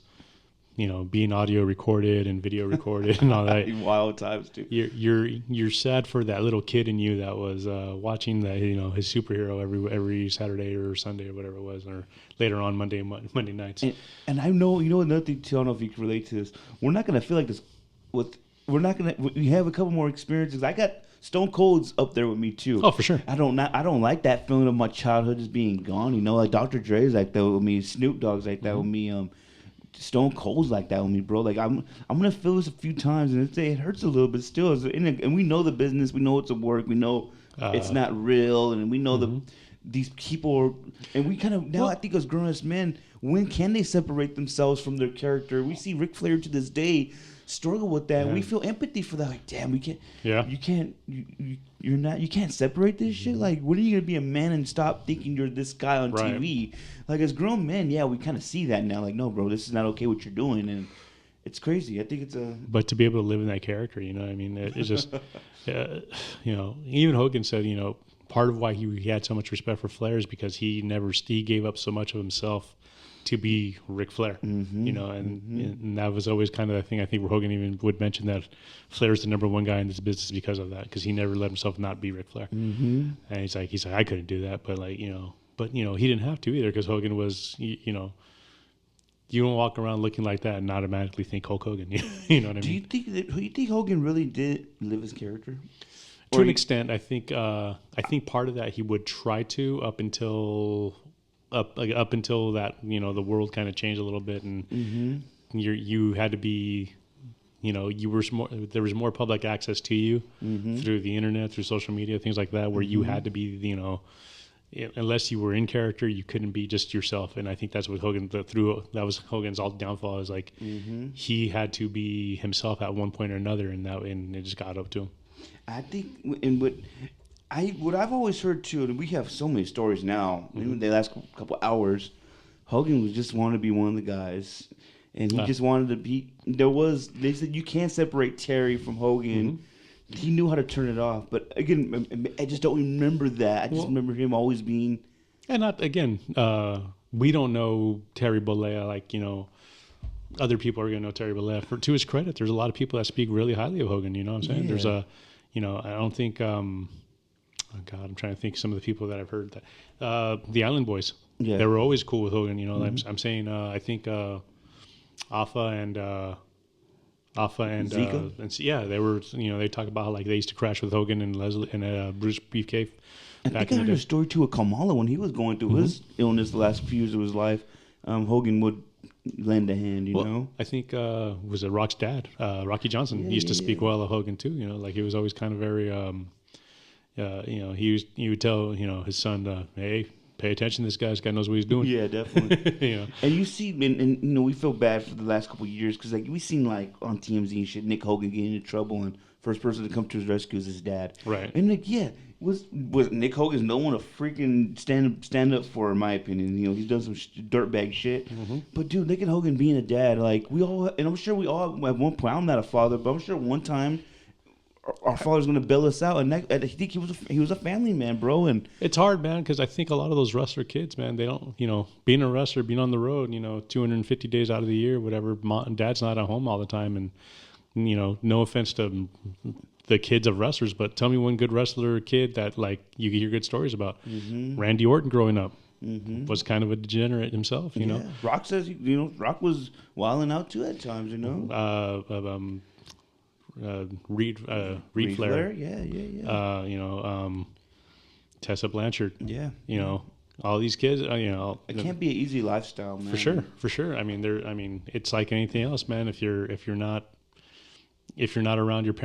Speaker 2: being audio recorded and video recorded and all that.
Speaker 1: Wild times too.
Speaker 2: You're sad for that little kid in you that was watching that his superhero every Saturday or Sunday or whatever it was, or later on Monday nights.
Speaker 1: And I know another thing too. I don't know if you can relate to this. We're not gonna feel like this. We have a couple more experiences. I got Stone Cold's up there with me too.
Speaker 2: Oh, for sure.
Speaker 1: I don't like that feeling of my childhood just being gone. Like Dr. Dre's like that with me. Snoop Dogg's like that with me. Stone Cold's like that with me, bro. Like I'm gonna feel this a few times, and it hurts a little bit still. And we know the business. We know it's a work. We know it's not real, and we know these people. And we kind of now, I think as grown-ass men, when can they separate themselves from their character? We see Ric Flair to this day struggle with that. And we feel empathy for that. Like, damn, we can't. Yeah. You can't. You can't separate this shit. Like, when are you gonna be a man and stop thinking you're this guy on TV? Like, as grown men, we kind of see that now. Like, no, bro, this is not okay what you're doing, and it's crazy. I think it's a.
Speaker 2: But to be able to live in that character, I mean, it's just, even Hogan said, part of why he had so much respect for Flair is because he gave up so much of himself to be Ric Flair, and that was always kind of the thing. I think Hogan even would mention that Flair's the number one guy in this business because of that, because he never let himself not be Ric Flair. And he's like, I couldn't do that, but he didn't have to either, because Hogan was, you don't walk around looking like that and automatically think Hulk Hogan. You know what I mean?
Speaker 1: Do you think Hogan really did live his character?
Speaker 2: To an extent, I think part of that he would try to up until that, the world kind of changed a little bit, and you had to be, there was more public access to you through the internet, through social media, things like that, where you had to be, unless you were in character, you couldn't be just yourself. And I think that's what that was Hogan's all downfall, is like he had to be himself at one point or another, and it just got up to him.
Speaker 1: I think, what I've always heard too, and we have so many stories now, even the last couple hours, Hogan was just wanted to be one of the guys, and he just wanted to be. They said you can't separate Terry from Hogan. He knew how to turn it off, but again, I just don't remember that. I just remember him always being.
Speaker 2: And not again, we don't know Terry Bollea like other people are going to know Terry Bollea. To his credit, there's a lot of people that speak really highly of Hogan. You know what I'm saying? There's I don't think. Oh God, I'm trying to think some of the people that I've heard that the Island Boys. Yeah. They were always cool with Hogan. I'm saying I think Alpha and
Speaker 1: Zika?
Speaker 2: They were. They talk about how like they used to crash with Hogan and Leslie and Bruce Beefcake.
Speaker 1: I think I heard a story too of Kamala when he was going through his illness the last few years of his life. Hogan would lend a hand. You know.
Speaker 2: I think was it Rock's dad, Rocky Johnson, used to speak well of Hogan too. Like he was always kind of very. He would tell his son, hey, pay attention. This guy knows what he's doing.
Speaker 1: Yeah, definitely. And you see, and we feel bad for the last couple of years, because like we seen like on TMZ and shit, Nick Hogan getting into trouble, and first person to come to his rescue is his dad.
Speaker 2: Right.
Speaker 1: And like, was Nick Hogan's no one to freaking stand up for, in my opinion. He's done some dirtbag shit. But dude, Nick and Hogan being a dad, like we all, and I'm sure we all at one point. I'm not a father, but I'm sure one time our father's gonna bail us out, and I think he was a family man, bro. And
Speaker 2: it's hard, man, because I think a lot of those wrestler kids, man, they don't, being a wrestler, being on the road, 250 days out of the year, whatever. Mom and dad's not at home all the time, and no offense to the kids of wrestlers, but tell me one good wrestler kid that like you hear good stories about. Randy Orton growing up was kind of a degenerate himself, know.
Speaker 1: Rock says Rock was wilding out too at times,
Speaker 2: Reed Flair.
Speaker 1: Yeah.
Speaker 2: Tessa Blanchard.
Speaker 1: Yeah.
Speaker 2: All these kids.
Speaker 1: It can't be an easy lifestyle, man.
Speaker 2: For sure. I mean, it's like anything else, man. If you're not around your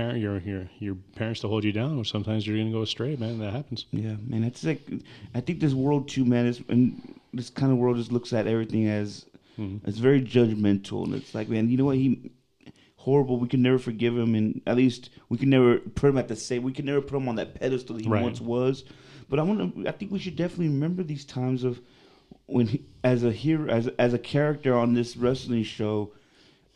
Speaker 2: your parents to hold you down, or sometimes you're gonna go astray, man. That happens.
Speaker 1: Yeah, man. It's like I think this world too, man. And this kind of world just looks at everything as it's very judgmental, and it's like, man, you know what? Horrible. We can never forgive him, and at least we can never put him at the same. We can never put him on that pedestal he once was. But I think we should definitely remember these times of when as a hero, as a character on this wrestling show,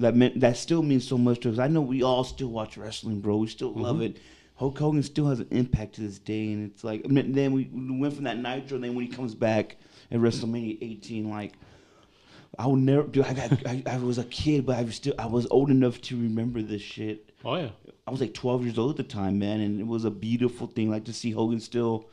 Speaker 1: that still means so much to us. I know we all still watch wrestling, bro. We still love it. Hulk Hogan still has an impact to this day, and it's like then we went from that Nitro, and then when he comes back at WrestleMania 18, like. I will never do. I was a kid, but I was old enough to remember this shit.
Speaker 2: Oh yeah.
Speaker 1: I was like 12 years old at the time, man, and it was a beautiful thing, like to see Hogan still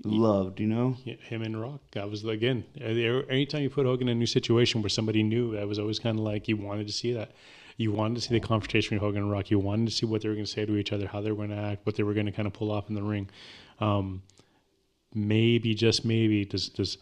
Speaker 1: loved,
Speaker 2: Yeah, him and Rock. That was again. Anytime you put Hogan in a new situation where somebody knew, that was always kind of like you wanted to see that. You wanted to see the confrontation between Hogan and Rock. You wanted to see what they were going to say to each other, how they were going to act, what they were going to kind of pull off in the ring. Maybe just maybe does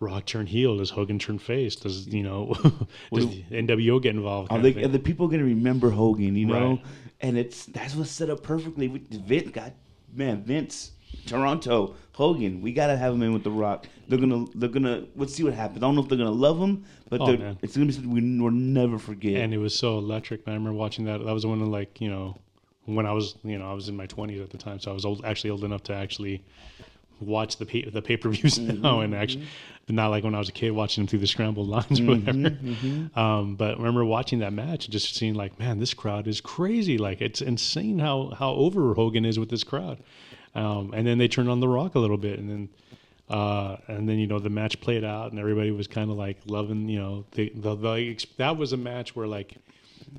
Speaker 2: Rock turn heel? Does Hogan turn face? Does NWO get involved?
Speaker 1: Are the people going to remember Hogan?
Speaker 2: Right.
Speaker 1: And that's what's set up perfectly with Vince, Toronto, Hogan. We got to have him in with the Rock. They're gonna. Let's see what happens. I don't know if they're gonna love him, but it's gonna be something we'll never forget.
Speaker 2: And it was so electric. Man. I remember watching that. That was one of when I was I was in my 20s at the time, so I was actually old enough to actually watch the pay-per-views now, and actually not like when I was a kid watching them through the scrambled lines or whatever. But I remember watching that match and just seeing like, man, this crowd is crazy. Like it's insane how over Hogan is with this crowd. And then they turned on The Rock a little bit, and then the match played out, and everybody was kind of like loving that was a match where like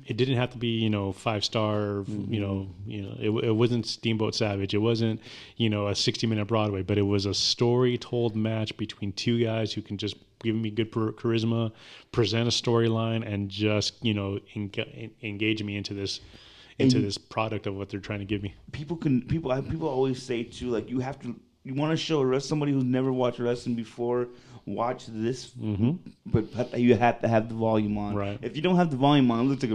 Speaker 2: it didn't have to be 5-star it wasn't Steamboat Savage, it wasn't a 60-minute Broadway, but it was a story told match between two guys who can just give me good charisma, present a storyline, and just engage me into this product of what they're trying to give me.
Speaker 1: People always say too, like you want to show somebody who's never watched wrestling before, watch this, but you have to have the volume on.
Speaker 2: Right.
Speaker 1: If you don't have the volume on, it looks like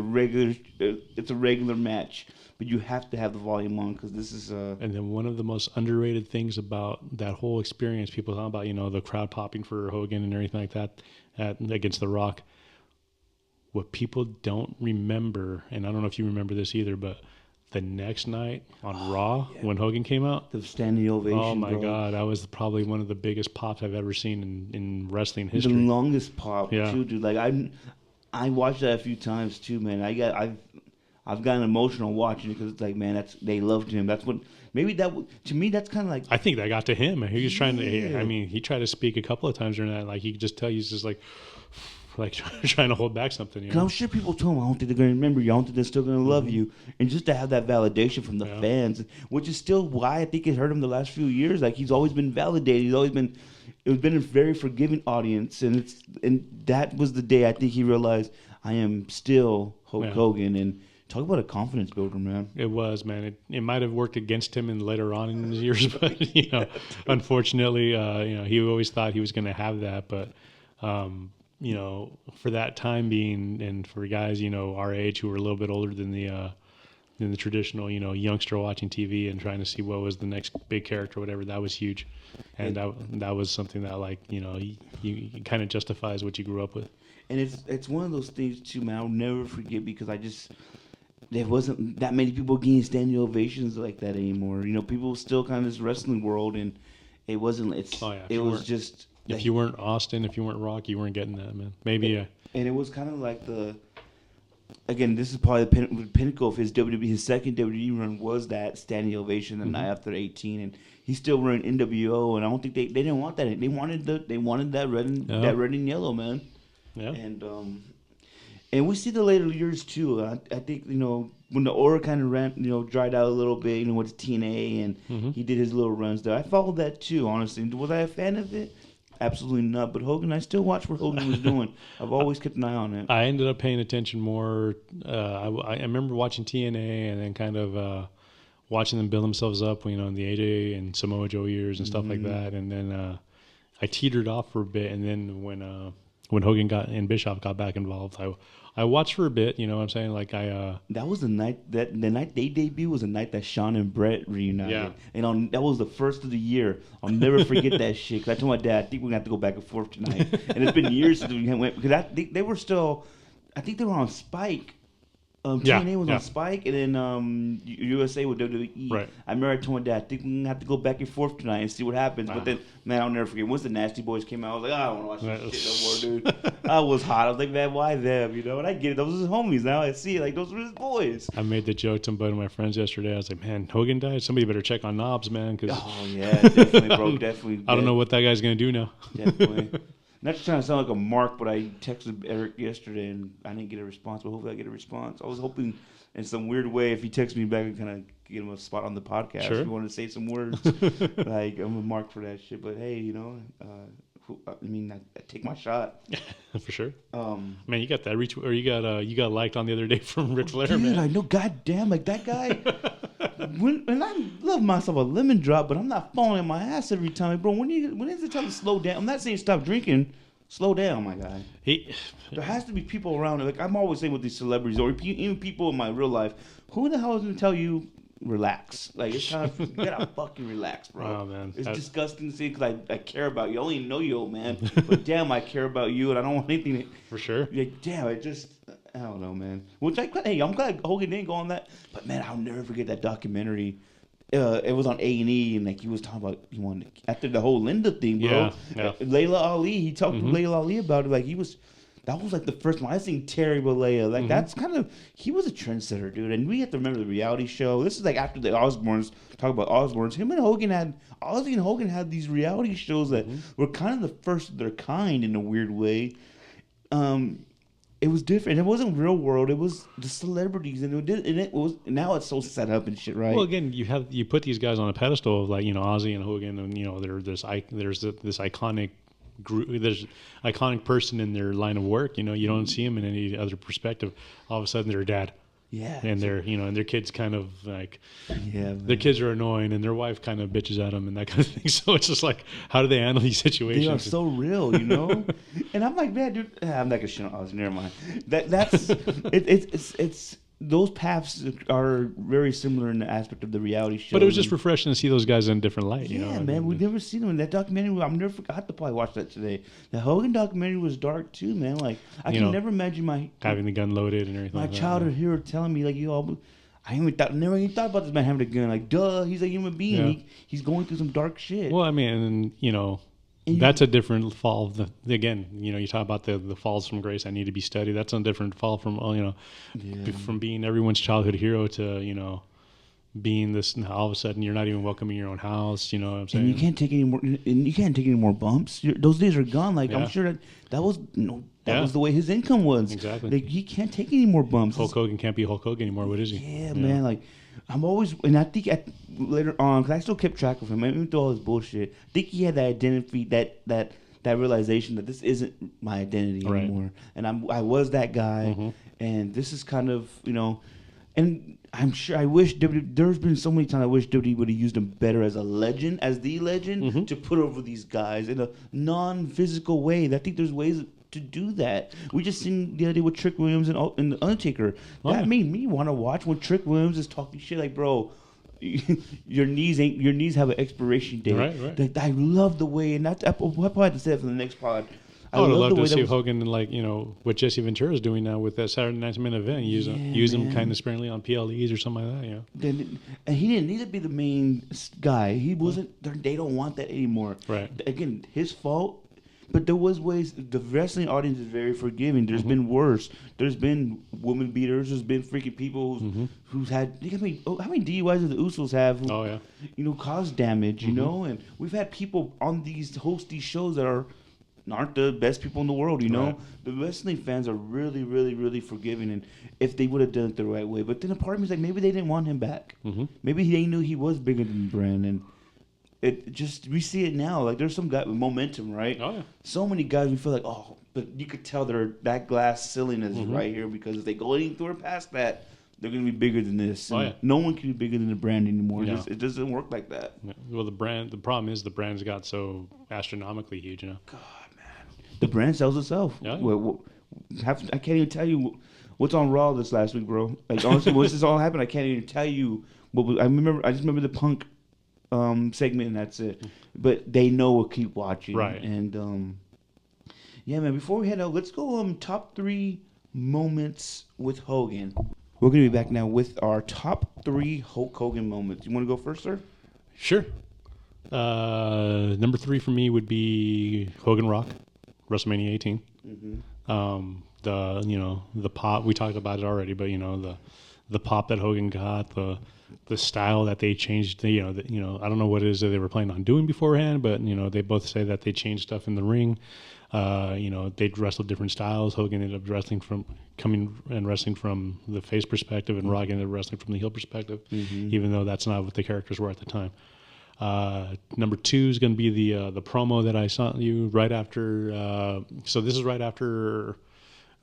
Speaker 1: it's a regular match, but you have to have the volume on because this is
Speaker 2: And then one of the most underrated things about that whole experience, people talk about the crowd popping for Hogan and everything like that against The Rock. What people don't remember, and I don't know if you remember this either, but the next night on Raw, when Hogan came out,
Speaker 1: the standing ovation.
Speaker 2: Oh my God, that was probably one of the biggest pops I've ever seen in wrestling history.
Speaker 1: The longest pop, too, dude. Like I watched that a few times too, man. I've gotten emotional watching it because it's like, man, they loved him. That's what to me that's kind of like.
Speaker 2: I think that got to him. He was trying to. I mean, he tried to speak a couple of times during that. Like you could just tell he's just like trying to hold back something.
Speaker 1: Cause I'm sure people told him, I don't think they're going to remember you. I don't think they're still going to love you. And just to have that validation from the fans, which is still why I think it hurt him the last few years. Like he's always been validated. It's been a very forgiving audience. And that was the day I think he realized I am still Hulk Hogan. And talk about a confidence builder, man.
Speaker 2: It was, man. It might have worked against him later on in his years, but unfortunately, he always thought he was going to have that. But for that time being, and for guys, our age who were a little bit older than the traditional, youngster watching TV and trying to see what was the next big character, or whatever, that was huge. And that was something that, you kind of justifies what you grew up with.
Speaker 1: And it's one of those things too, man. I'll never forget because there wasn't that many people getting standing ovations like that anymore. People still kind of this wrestling world, and it wasn't. It was just.
Speaker 2: If you weren't Austin, if you weren't Rock, you weren't getting that, man. Maybe.
Speaker 1: And it was kind of like again, this is probably the pinnacle of his WWE. His second WWE run was that standing ovation the night after 18, and he's still running NWO. And I don't think they didn't want that. They wanted that red and yellow, man.
Speaker 2: Yeah.
Speaker 1: And we see the later years too. I think when the aura kind of dried out a little bit, with TNA, and he did his little runs there. I followed that too, honestly. Was I a fan of it? Absolutely not. But Hogan, I still watched what Hogan was doing. I've always kept an eye on it.
Speaker 2: I ended up paying attention more. I remember watching TNA and then kind of watching them build themselves up, in the AJ and Samoa Joe years and stuff like that. And then I teetered off for a bit. And then when Hogan and Bischoff got back involved, I watched for a bit. You know what I'm saying? Like
Speaker 1: that was the night the night they debuted was the night that Shawn and Brett reunited. Yeah. And that was the first of the year. I'll never forget that shit. Cause I told my dad, I think we're gonna have to go back and forth tonight. And it's been years since we went because they were still. I think they were on Spike. TNA was on Spike, and then USA with WWE.
Speaker 2: Right.
Speaker 1: I remember I told my dad, I think we're going to have to go back and forth tonight and see what happens. But then, man, I'll never forget. Once the Nasty Boys came out, I was like, I don't want to watch this shit no more, dude. I was hot. I was like, man, why them? And I get it. Those are his homies now. I see it. Like, those were his boys.
Speaker 2: I made the joke to one of my friends yesterday. I was like, man, Hogan died? Somebody better check on Knobs, man.
Speaker 1: Oh, yeah, definitely, bro. Definitely.
Speaker 2: I don't know what that guy's going to do now.
Speaker 1: Definitely. Not trying to sound like a mark, but I texted Eric yesterday, and I didn't get a response. But hopefully I get a response. I was hoping in some weird way, if he texts me back, I kind of get him a spot on the podcast.
Speaker 2: Sure.
Speaker 1: If you want to say some words, like I'm a mark for that shit. But hey, I take my shot.
Speaker 2: For sure. Man, you got that retweet, or you got liked on the other day from Ric Flair, man.
Speaker 1: I know. Goddamn, like that guy. And I love myself a lemon drop, but I'm not falling in my ass every time, bro. When is it time to slow down? I'm not saying stop drinking. Slow down, my guy. There has to be people around it. Like I'm always saying with these celebrities, or even people in my real life, who the hell is going to tell you relax? Like it's time you gotta fucking relax, bro.
Speaker 2: Oh man,
Speaker 1: it's disgusting to see because I care about you. I only know you, old man, but damn, I care about you, and I don't want anything.
Speaker 2: For sure.
Speaker 1: Like damn, I don't know, man. I'm glad Hogan didn't go on that, but man, I'll never forget that documentary. It was on A&E, and like he was talking about he wanted after the whole Linda thing, bro.
Speaker 2: Yeah.
Speaker 1: Layla Ali, he talked to Layla Ali about it. Like that was like the first one I seen Terry Bollea. Like that's kind of he was a trendsetter, dude. And we have to remember the reality show. This is like after the Osbournes. Talk about Osbournes. Him and Hogan had these reality shows that were kind of the first of their kind in a weird way. It was different. It wasn't real world. It was the celebrities, and it was. Now it's so set up and shit, right?
Speaker 2: Well, again, you put these guys on a pedestal of like Ozzy and Hogan, and there's this iconic group. There's iconic person in their line of work. You don't see them in any other perspective. All of a sudden, they're a dad.
Speaker 1: Yeah,
Speaker 2: and and their kids kind of like,
Speaker 1: man.
Speaker 2: Their kids are annoying, and their wife kind of bitches at them and that kind of thing. So it's just like, how do they handle these situations?
Speaker 1: They are so real, And I'm like, man, dude, I'm not gonna shit on Ozzy. Never mind. That's it's those paths are very similar in the aspect of the reality show.
Speaker 2: But it was just refreshing to see those guys in a different light.
Speaker 1: Yeah, man, we've never seen them in that documentary. I've never forgot to probably watch that today. The Hogan documentary was dark too, man. Like I can never imagine
Speaker 2: having the gun loaded and everything.
Speaker 1: My childhood hero telling me like, I never even thought about this man having a gun. Like, duh, he's a human being. Yeah. He's going through some dark shit.
Speaker 2: Well, I mean, that's a different fall. Again, you talk about the falls from grace that need to be studied. That's a different fall from from being everyone's childhood hero to being this. All of a sudden, you're not even welcome in your own house. You know what I'm saying?
Speaker 1: And you can't take any more. And you can't take any more bumps. Those days are gone. Like I'm sure that was was the way his income was.
Speaker 2: Exactly.
Speaker 1: Like he can't take any more bumps.
Speaker 2: Hulk Hogan can't be Hulk Hogan anymore. What is he?
Speaker 1: Yeah, man. Like. I'm always, and I think later on, because I still kept track of him, even through all his bullshit. I think he had that identity, that realization that this isn't my identity anymore, and I was that guy, and this is kind of and I'm sure I wish there's been so many times I wish WWE would have used him better as the legend, to put over these guys in a non-physical way. I think there's ways to do that. We just seen the other day with Trick Williams and the Undertaker. That made me want to watch when Trick Williams is talking shit like, bro, your knees have an expiration date.
Speaker 2: Right.
Speaker 1: I love the way, and that's we'll probably have to say that for the next pod.
Speaker 2: I would love to see Hogan and what Jesse Ventura is doing now with that Saturday Night Main Event. Use him kind of sparingly on PLEs or something like that.
Speaker 1: And he didn't need to be the main guy. He wasn't. They don't want that anymore.
Speaker 2: Right.
Speaker 1: Again, his fault. But there was ways. The wrestling audience is very forgiving. There's been worse. There's been woman beaters. There's been freaking people who's had. I mean, how many DUIs do the Usos have? Who, caused damage. You know, and we've had people on host these shows that aren't the best people in the world. You know,
Speaker 2: Right.
Speaker 1: the wrestling fans are really, really, really forgiving. And if they would have done it the right way, but then a part of me is like, maybe they didn't want him back. Maybe they knew he was bigger than the brand and. It just we see it now. Like there's some guy with momentum, right?
Speaker 2: Oh yeah.
Speaker 1: So many guys we feel like, oh, but you could tell that glass ceiling is right here because if they go anywhere past that, they're gonna be bigger than this.
Speaker 2: Oh, yeah.
Speaker 1: No one can be bigger than the brand anymore.
Speaker 2: Yeah.
Speaker 1: It doesn't work like that.
Speaker 2: Yeah. Well, the problem is the brand's got so astronomically huge, you know.
Speaker 1: God, man, the brand sells itself.
Speaker 2: Yeah.
Speaker 1: I can't even tell you what's on Raw this last week, bro. Like honestly, once this all happened, I can't even tell you what was, I just remember the Punk segment and that's it. But they know we'll keep watching.
Speaker 2: Right.
Speaker 1: And yeah, man, before we head out, let's go top 3 moments with Hogan. We're gonna be back now with our top 3 Hulk Hogan moments. You wanna go first, sir?
Speaker 2: Sure. Number 3 for me would be Hogan Rock, WrestleMania 18. The pop, we talked about it already, but the pop that Hogan got, the style that they changed, I don't know what it is that they were planning on doing beforehand, but they both say that they changed stuff in the ring. They'd wrestled different styles. Hogan ended up wrestling from the face perspective, and Rock ended up wrestling from the heel perspective, even though that's not what the characters were at the time. Number 2 is going to be the promo that I saw you right after. So this is right after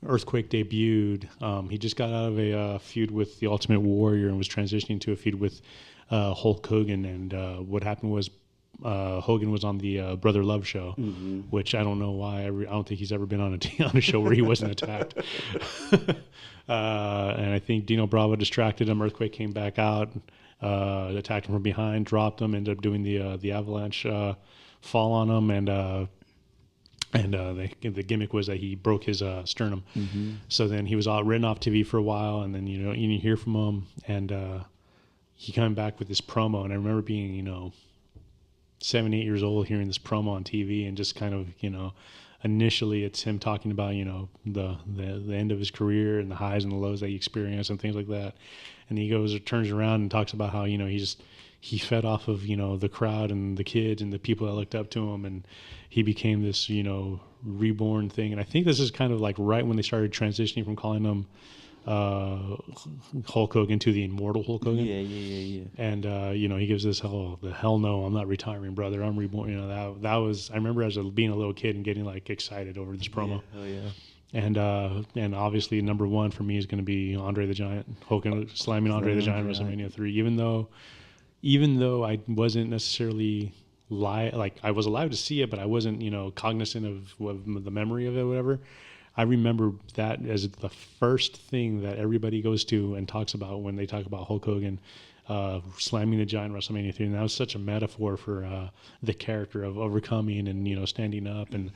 Speaker 2: Earthquake debuted. He just got out of a feud with the Ultimate Warrior and was transitioning to a feud with Hulk Hogan. And what happened was Hogan was on the Brother Love show, which I don't know why. I don't think he's ever been on a show where he wasn't attacked. And I think Dino Bravo distracted him. Earthquake came back out, attacked him from behind, dropped him, ended up doing the avalanche fall on him, and the gimmick was that he broke his sternum. So then he was written off TV for a while, and then you didn't hear from him, and he came back with this promo. And I remember being 7, 8 years old, hearing this promo on TV, and just kind of initially it's him talking about the end of his career and the highs and the lows that he experienced and things like that. And he turns around and talks about how he fed off of the crowd and the kids and the people that looked up to him, and he became this reborn thing. And I think this is kind of like right when they started transitioning from calling him Hulk Hogan to the immortal Hulk Hogan.
Speaker 1: Yeah.
Speaker 2: And he gives this the hell no, I'm not retiring, brother, I'm reborn. That was, I remember being a little kid and getting like excited over this promo.
Speaker 1: Yeah, hell yeah.
Speaker 2: And obviously number 1 for me is going to be Andre the Giant. Hogan slamming Andre the Giant WrestleMania 3. Even though I wasn't necessarily I was alive to see it, but I wasn't cognizant of the memory of it or whatever. I remember that as the first thing that everybody goes to and talks about when they talk about Hulk Hogan slamming the Giant WrestleMania 3. And that was such a metaphor for the character of overcoming and standing up and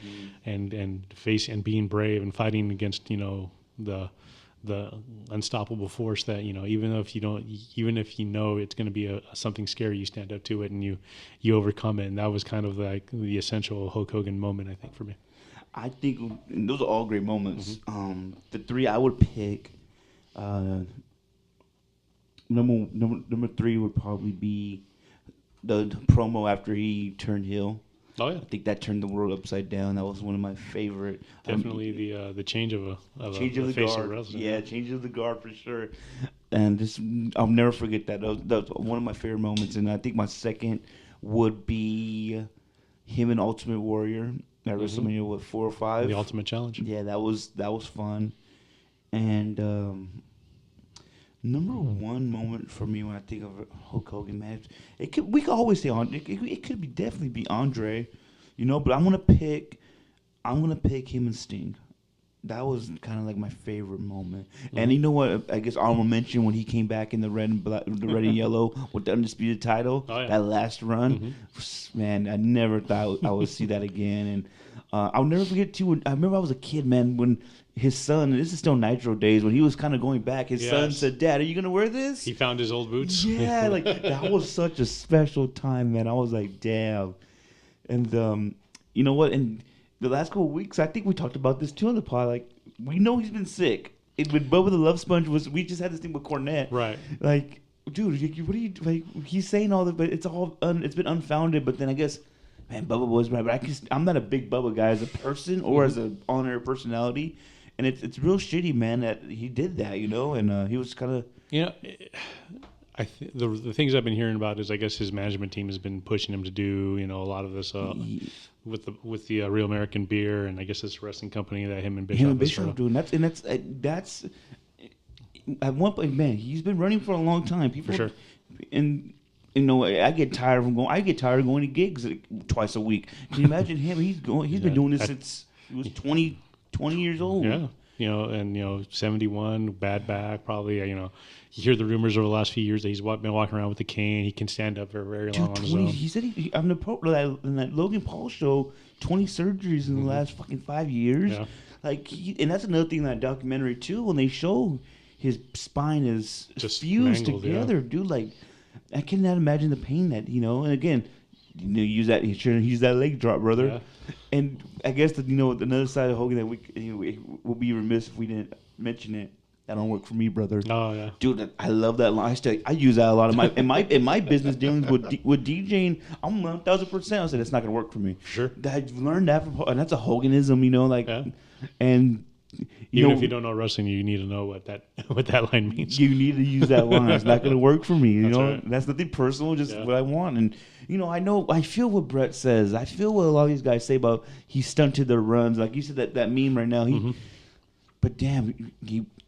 Speaker 2: face and being brave and fighting against the unstoppable force that even if you know it's going to be something scary, you stand up to it and you overcome it. And that was kind of like the essential Hulk Hogan moment, I think, for me.
Speaker 1: I think those are all great moments. The 3 I would pick, number 3 would probably be the promo after he turned heel.
Speaker 2: Oh yeah,
Speaker 1: I think that turned the world upside down. That was one of my favorite.
Speaker 2: Definitely the change of
Speaker 1: change of the
Speaker 2: face
Speaker 1: guard.
Speaker 2: of wrestling.
Speaker 1: Yeah, change of the guard for sure. And I'll never forget that. That was one of my favorite moments. And I think my second would be him and Ultimate Warrior at WrestleMania 4 or 5.
Speaker 2: The Ultimate Challenge.
Speaker 1: Yeah, that was fun. And number 1 moment for me when I think of Hulk Hogan, man, we could always say it could definitely be Andre, but I'm gonna pick him and Sting. That was kind of like my favorite moment. And you know what? I guess honorable mention when he came back in the red and black, the red and yellow with the undisputed title.
Speaker 2: Oh, yeah.
Speaker 1: That last run, man, I never thought I would see that again. And I'll never forget too. I remember I was a kid, man, when his son, and this is still Nitro days, when he was kind of going back, his son said, "Dad, are you gonna wear this?"
Speaker 2: He found his old boots.
Speaker 1: Yeah, like that was such a special time, man. I was like, damn. And you know what? And the last couple of weeks, I think we talked about this too on the pod. Like, we know he's been sick. With Bubba the Love Sponge we just had this thing with Cornette.
Speaker 2: Right.
Speaker 1: Like, dude, what are you like? He's saying all that, but it's all it's been unfounded. But then I guess, man, Bubba was right. But I'm not a big Bubba guy as a person or as an on-air personality, and it's real shitty, man, that he did that, and he was kind of.
Speaker 2: The things I've been hearing about is I guess his management team has been pushing him to do a lot of this with the Real American Beer, and I guess this wrestling company that him and Bischoff
Speaker 1: doing. That's at one point, man. He's been running for a long time. People,
Speaker 2: for sure.
Speaker 1: And I get tired of going. I get tired of going to gigs twice a week. Can you imagine him? He's been doing this since he was 20 years old.
Speaker 2: Yeah. 71, bad back, probably. You hear the rumors over the last few years that he's been walking around with a cane. He can stand up for very long on his own.
Speaker 1: He said on in that Logan Paul show, 20 surgeries in the last fucking 5 years.
Speaker 2: Yeah.
Speaker 1: And that's another thing in that documentary too. When they show his spine is
Speaker 2: just
Speaker 1: fused
Speaker 2: mangled,
Speaker 1: together, dude. Like, I cannot imagine the pain that And again, use that leg drop, brother.
Speaker 2: Yeah.
Speaker 1: And I guess another side of Hogan that we will be remiss if we didn't mention it. That don't work for me, brother.
Speaker 2: Oh yeah,
Speaker 1: dude, I love that line. I use that a lot in my business dealings with DJing. I'm 1,000%. I said it's not gonna work for me.
Speaker 2: Sure.
Speaker 1: I've learned that and that's a Hoganism,
Speaker 2: Yeah.
Speaker 1: And
Speaker 2: even if you don't know wrestling, you need to know what that line means.
Speaker 1: You need to use that line. It's not gonna work for me.
Speaker 2: Right.
Speaker 1: That's nothing personal. Just what I want. And I feel what Brett says. I feel what a lot of these guys say about he stunted their runs. Like you said that meme right now. But damn,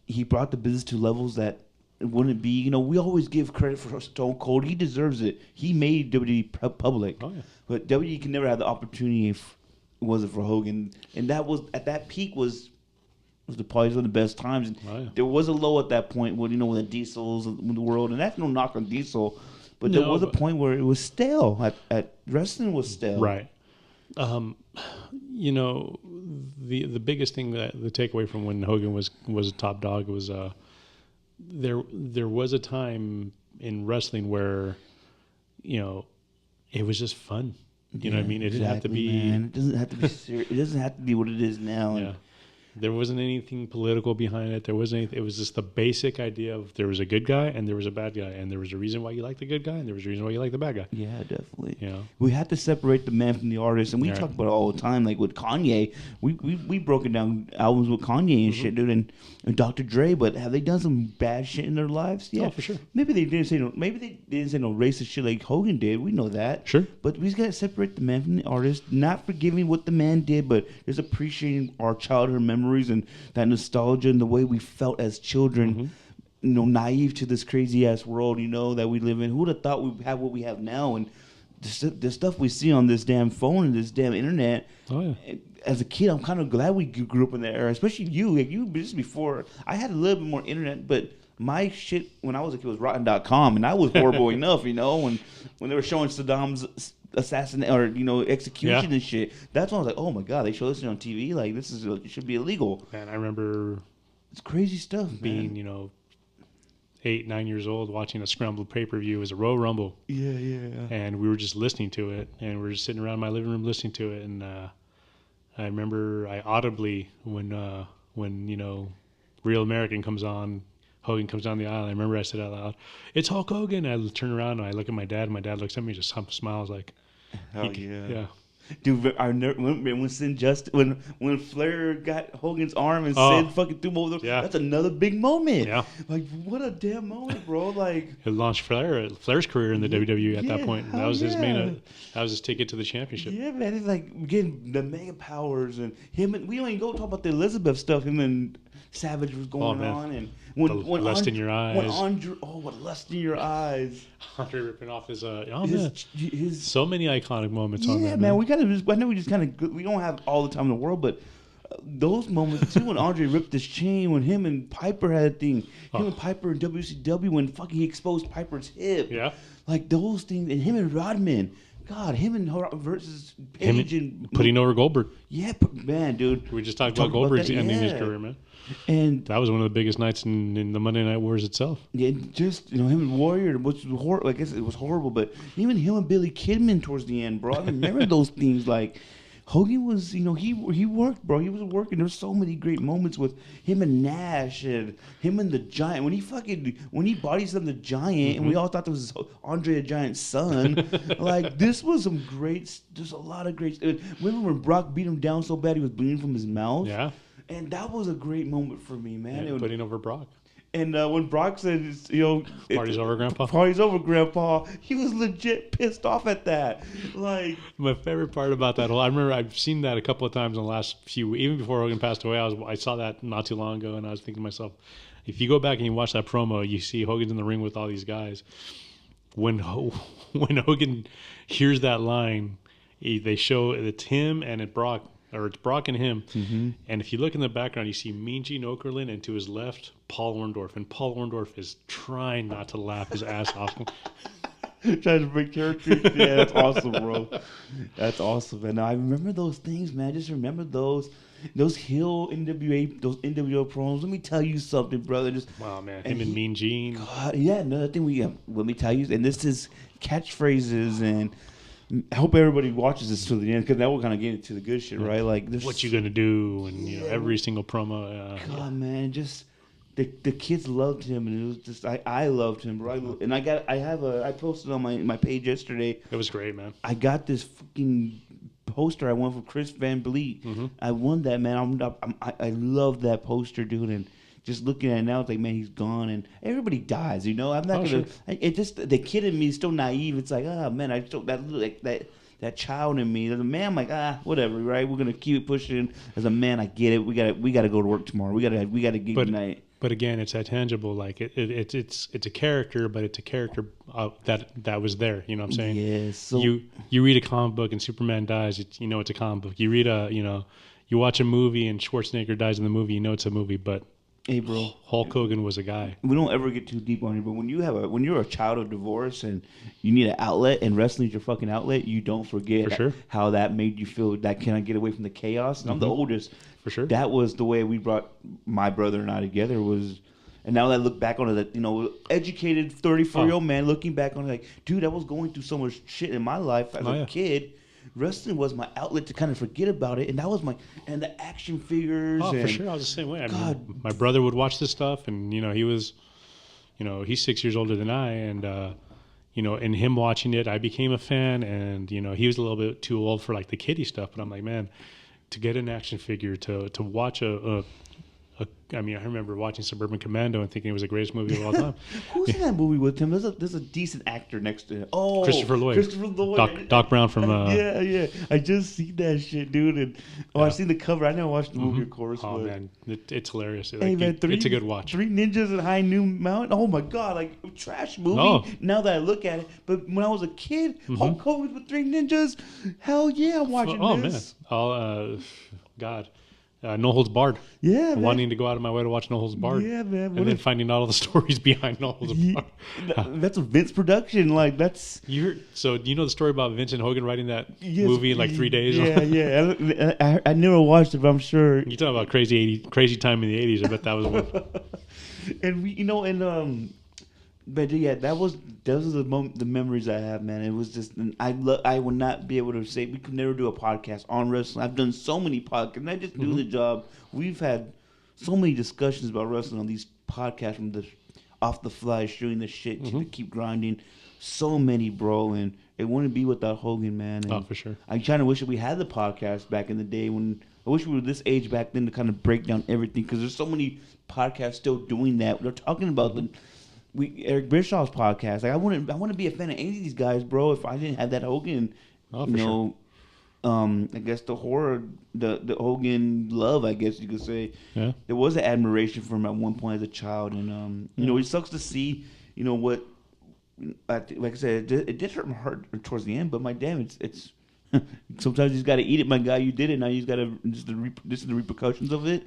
Speaker 1: he brought the business to levels that it wouldn't be. We always give credit for Stone Cold. He deserves it. He made WWE public.
Speaker 2: Oh, yeah.
Speaker 1: But WWE can never have the opportunity if it wasn't for Hogan. And that was at that peak was probably one of the best times. And there was a low at that point when when the Diesels in the world, and that's no knock on Diesel, but there was a point where it was stale. At wrestling was stale.
Speaker 2: Right. The biggest thing that the takeaway from when Hogan was a top dog was there was a time in wrestling where it was just fun. You know what I mean? It didn't have to be.
Speaker 1: Man. It doesn't have to be serious. It doesn't have to be what it is now.
Speaker 2: Yeah. There wasn't anything political behind it. There wasn't anything. It was just the basic idea of there was a good guy and there was a bad guy, and there was a reason why you liked the good guy and there was a reason why you liked the bad guy.
Speaker 1: Yeah, definitely.
Speaker 2: You know,
Speaker 1: we had to separate the man from the artist, and we talk about it all the time. Like with Kanye, we broken down albums with Kanye and shit, dude, and Dr. Dre. But have they done some bad shit in their lives? Yeah,
Speaker 2: for sure.
Speaker 1: Maybe they didn't say no. Maybe they didn't say no racist shit like Hogan did. We know that.
Speaker 2: Sure.
Speaker 1: But we just gotta separate the man from the artist. Not forgiving what the man did, but just appreciating our childhood memories and that nostalgia and the way we felt as children, naive to this crazy ass world, that we live in. Who would have thought we'd have what we have now? And the stuff we see on this damn phone and this damn internet. Oh yeah. As a kid, I'm kind of glad we grew up in that era, especially you. Like you, just before I had a little bit more internet, but my shit when I was a kid was rotten.com, and I was horrible enough, when they were showing Saddam's assassination or execution and shit. That's when I was like, oh my god, they show this on TV. Like this it should be illegal.
Speaker 2: And I remember
Speaker 1: it's crazy stuff.
Speaker 2: Being 8, 9 years old watching a scrambled pay-per-view as a Royal Rumble.
Speaker 1: Yeah.
Speaker 2: And we were just listening to it, and we were just sitting around my living room listening to it. And I remember I audibly when Real American comes on. Hogan comes down the aisle. I remember I said out loud, "It's Hulk Hogan." I turn around and I look at my dad. And my dad looks at me, just smiles like,
Speaker 1: "Hell yeah." Dude, I never when Flair got Hogan's arm and Sid fucking threw him over that's another big moment. Yeah. Like, what a damn moment, bro. Like,
Speaker 2: it launched Flair's career in the WWE at that point. That was his main. That was his ticket to the championship.
Speaker 1: Yeah, man. It's like getting the mega powers and him. And we don't even go talk about the Elizabeth stuff. Him and Savage was going on, and when
Speaker 2: lust in your eyes.
Speaker 1: What lust in your eyes.
Speaker 2: Andre ripping off his so many iconic moments on that.
Speaker 1: Yeah, man. I know we just kind of we don't have all the time in the world, but those moments too when Andre ripped his chain, when him and Piper had a thing, him and Piper in WCW when fucking he exposed Piper's hip.
Speaker 2: Yeah,
Speaker 1: like those things, and him and Rodman. God, him and versus Page and
Speaker 2: putting over Goldberg.
Speaker 1: Yeah, man, dude.
Speaker 2: We just talked about Goldberg's ending his career, man.
Speaker 1: And
Speaker 2: that was one of the biggest nights in the Monday Night Wars itself.
Speaker 1: Yeah, just him and Warrior, which was horrible. I guess it was horrible, but even him and Billy Kidman towards the end, bro. I remember those things. Like, Hogan was, he worked, bro. He was working. There's so many great moments with him and Nash and him and the Giant. When he body slammed the Giant, and we all thought that was Andre the Giant's son. Like, this was some great. There's a lot of great. Remember when Brock beat him down so bad he was bleeding from his mouth?
Speaker 2: Yeah.
Speaker 1: And that was a great moment for me, man.
Speaker 2: Yeah, putting over Brock.
Speaker 1: And when Brock said,
Speaker 2: Party's over, Grandpa.
Speaker 1: Party's over, Grandpa. He was legit pissed off at that. Like,
Speaker 2: my favorite part about that I remember I've seen that a couple of times in the last few, even before Hogan passed away. I saw that not too long ago, and I was thinking to myself, if you go back and you watch that promo, you see Hogan's in the ring with all these guys. When Hogan hears that line, they show it's him and it's Brock and him. Mm-hmm. And if you look in the background, you see Mean Gene Okerlund, and to his left, Paul Orndorff. And Paul Orndorff is trying not to laugh his ass off.
Speaker 1: Trying to break character. Yeah, that's awesome, bro. That's awesome. And I remember those things, man. Just remember those Hill NWA, those NWO promos. Let me tell you something, brother.
Speaker 2: Wow, man. Him and Mean Gene.
Speaker 1: God, yeah, another thing let me tell you, and this is catchphrases, and I hope everybody watches this to the end, because now we're kind of getting to the good shit, right? Like,
Speaker 2: what you gonna do, and every single promo.
Speaker 1: God, man, just the kids loved him, and it was just I loved him, bro. And I posted on my page yesterday.
Speaker 2: It was great, man.
Speaker 1: I got this fucking poster I won from Chris Van Vliet. Mm-hmm. I won that, man. I love that poster, dude, and just looking at it now, it's like, man, he's gone, and everybody dies, I'm not gonna. Sure. It just, the kid in me is still naive. It's like, man, I still that child in me. As a man, I'm like, whatever, right? We're gonna keep it pushing. As a man, I get it. We gotta go to work tomorrow. We gotta get tonight.
Speaker 2: But again, it's that tangible. Like it's a character, but it's a character that was there. You know what I'm saying?
Speaker 1: Yes. So
Speaker 2: you read a comic book and Superman dies. It's a comic book. You read you watch a movie and Schwarzenegger dies in the movie. It's a movie, but.
Speaker 1: Hey, bro.
Speaker 2: Hulk Hogan was a guy.
Speaker 1: We don't ever get too deep on it, but when you're a child of divorce and you need an outlet, and wrestling's your fucking outlet, you don't forget how that made you feel. That can I get away from the chaos? And I'm the oldest.
Speaker 2: For sure.
Speaker 1: That was the way we brought my brother and I together. And now that I look back on it, that educated 34-year-old man looking back on it, like, dude, I was going through so much shit in my life as a kid. Wrestling was my outlet to kind of forget about it, and that was and the action figures.
Speaker 2: Oh, for sure, I was the same way. I mean, my brother would watch this stuff, and he was, he's 6 years older than I, and in him watching it, I became a fan, and he was a little bit too old for like the kiddie stuff, but I'm like, man, to get an action figure, to watch I remember watching Suburban Commando and thinking it was the greatest movie of all time.
Speaker 1: Who's in that movie with him? There's a decent actor next to him. Oh,
Speaker 2: Christopher Lloyd. Doc Brown from...
Speaker 1: yeah. I just seen that shit, dude. And I've seen the cover. I never watched the movie, of course.
Speaker 2: Oh, man. It's hilarious.
Speaker 1: Hey, man,
Speaker 2: it's a good watch.
Speaker 1: 3 Ninjas in High Noon Mountain. Oh, my God. Like, trash movie. Now that I look at it. But when I was a kid, Hulk Hogan with 3 Ninjas. Hell yeah, I'm watching this.
Speaker 2: Oh, man. God. No Holds Barred.
Speaker 1: Yeah, man.
Speaker 2: Wanting to go out of my way to watch No Holds Barred.
Speaker 1: Yeah, man.
Speaker 2: And then finding out all the stories behind No Holds Barred.
Speaker 1: That's a Vince production. Like, that's...
Speaker 2: So, do you know the story about Vince and Hogan writing that movie in like 3 days?
Speaker 1: Yeah. I never watched it, but I'm sure...
Speaker 2: You talking about crazy time in the 80s. I bet that was one.
Speaker 1: And but yeah, those are the memories I have, man. It was just, I would not be able to say, we could never do a podcast on wrestling. I've done so many podcasts, and I just do the job. We've had so many discussions about wrestling on these podcasts, from the off the fly, shooting the shit to keep grinding. So many, bro, and it wouldn't be without Hogan, man. And
Speaker 2: for sure.
Speaker 1: I kind of wish that we had the podcast back in the day I wish we were this age back then to kind of break down everything, because there's so many podcasts still doing that. They're talking about Eric Bishaw's podcast. Like, I wouldn't be a fan of any of these guys, bro, if I didn't have that Hogan.
Speaker 2: Sure.
Speaker 1: I guess the horror, the Hogan love, I guess you could say.
Speaker 2: Yeah. There
Speaker 1: was an admiration for him at one point as a child, and it sucks to see, what. Like I said, it did hurt my heart towards the end, but my damn, it's sometimes you just got to eat it, my guy. You did it. Now you just got to this is the repercussions of it.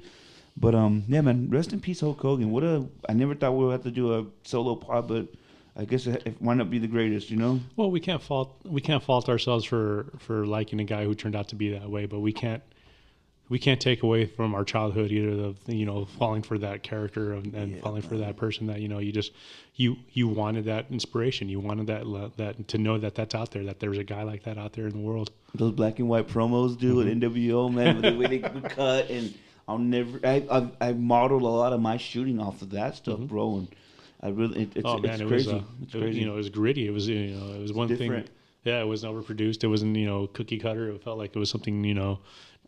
Speaker 1: But yeah, man, rest in peace, Hulk Hogan. I never thought we would have to do a solo pod, but I guess it might not be the greatest,
Speaker 2: Well, we can't fault ourselves for liking a guy who turned out to be that way, but we can't take away from our childhood either of falling for that character and falling for that person that you wanted that inspiration, you wanted that to know that that's out there, that there's a guy like that out there in the world.
Speaker 1: Those black and white promos, dude, at NWO, man, the way they would cut, and I modeled a lot of my shooting off of that stuff, bro, and I really, it's crazy. It's crazy.
Speaker 2: It was gritty. It was, it was one
Speaker 1: different.
Speaker 2: thing. Yeah, it wasn't overproduced. It wasn't, cookie cutter. It felt like it was something,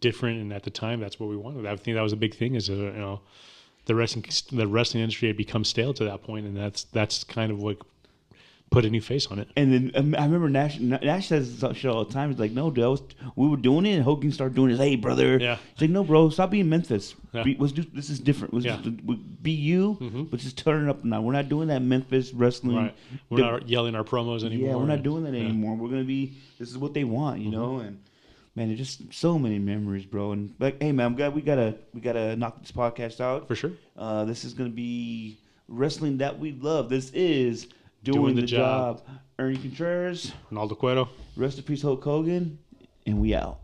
Speaker 2: different. And at the time, that's what we wanted. I think that was a big thing. Is the wrestling industry had become stale to that point, and that's kind of what put a new face on it.
Speaker 1: And then I remember Nash says shit all the time. He's like, "No, dude, we were doing it, and Hogan started doing it. Hey, brother."
Speaker 2: Yeah.
Speaker 1: He's like, "No, bro, stop being Memphis.
Speaker 2: Yeah.
Speaker 1: Let's do this is different. Let's just be you, but just turn it up now. We're not doing that Memphis wrestling.
Speaker 2: Right. We're not yelling our promos anymore.
Speaker 1: Yeah, we're not doing that anymore. We're gonna be. This is what they want, you know." And man, there's just so many memories, bro. And like, hey, man, I'm glad we gotta knock this podcast out
Speaker 2: For sure.
Speaker 1: This is gonna be wrestling that we love. This is doing the job. Ernie Contreras,
Speaker 2: Arnold Cueto.
Speaker 1: rest in peace, Hulk Hogan, and we out.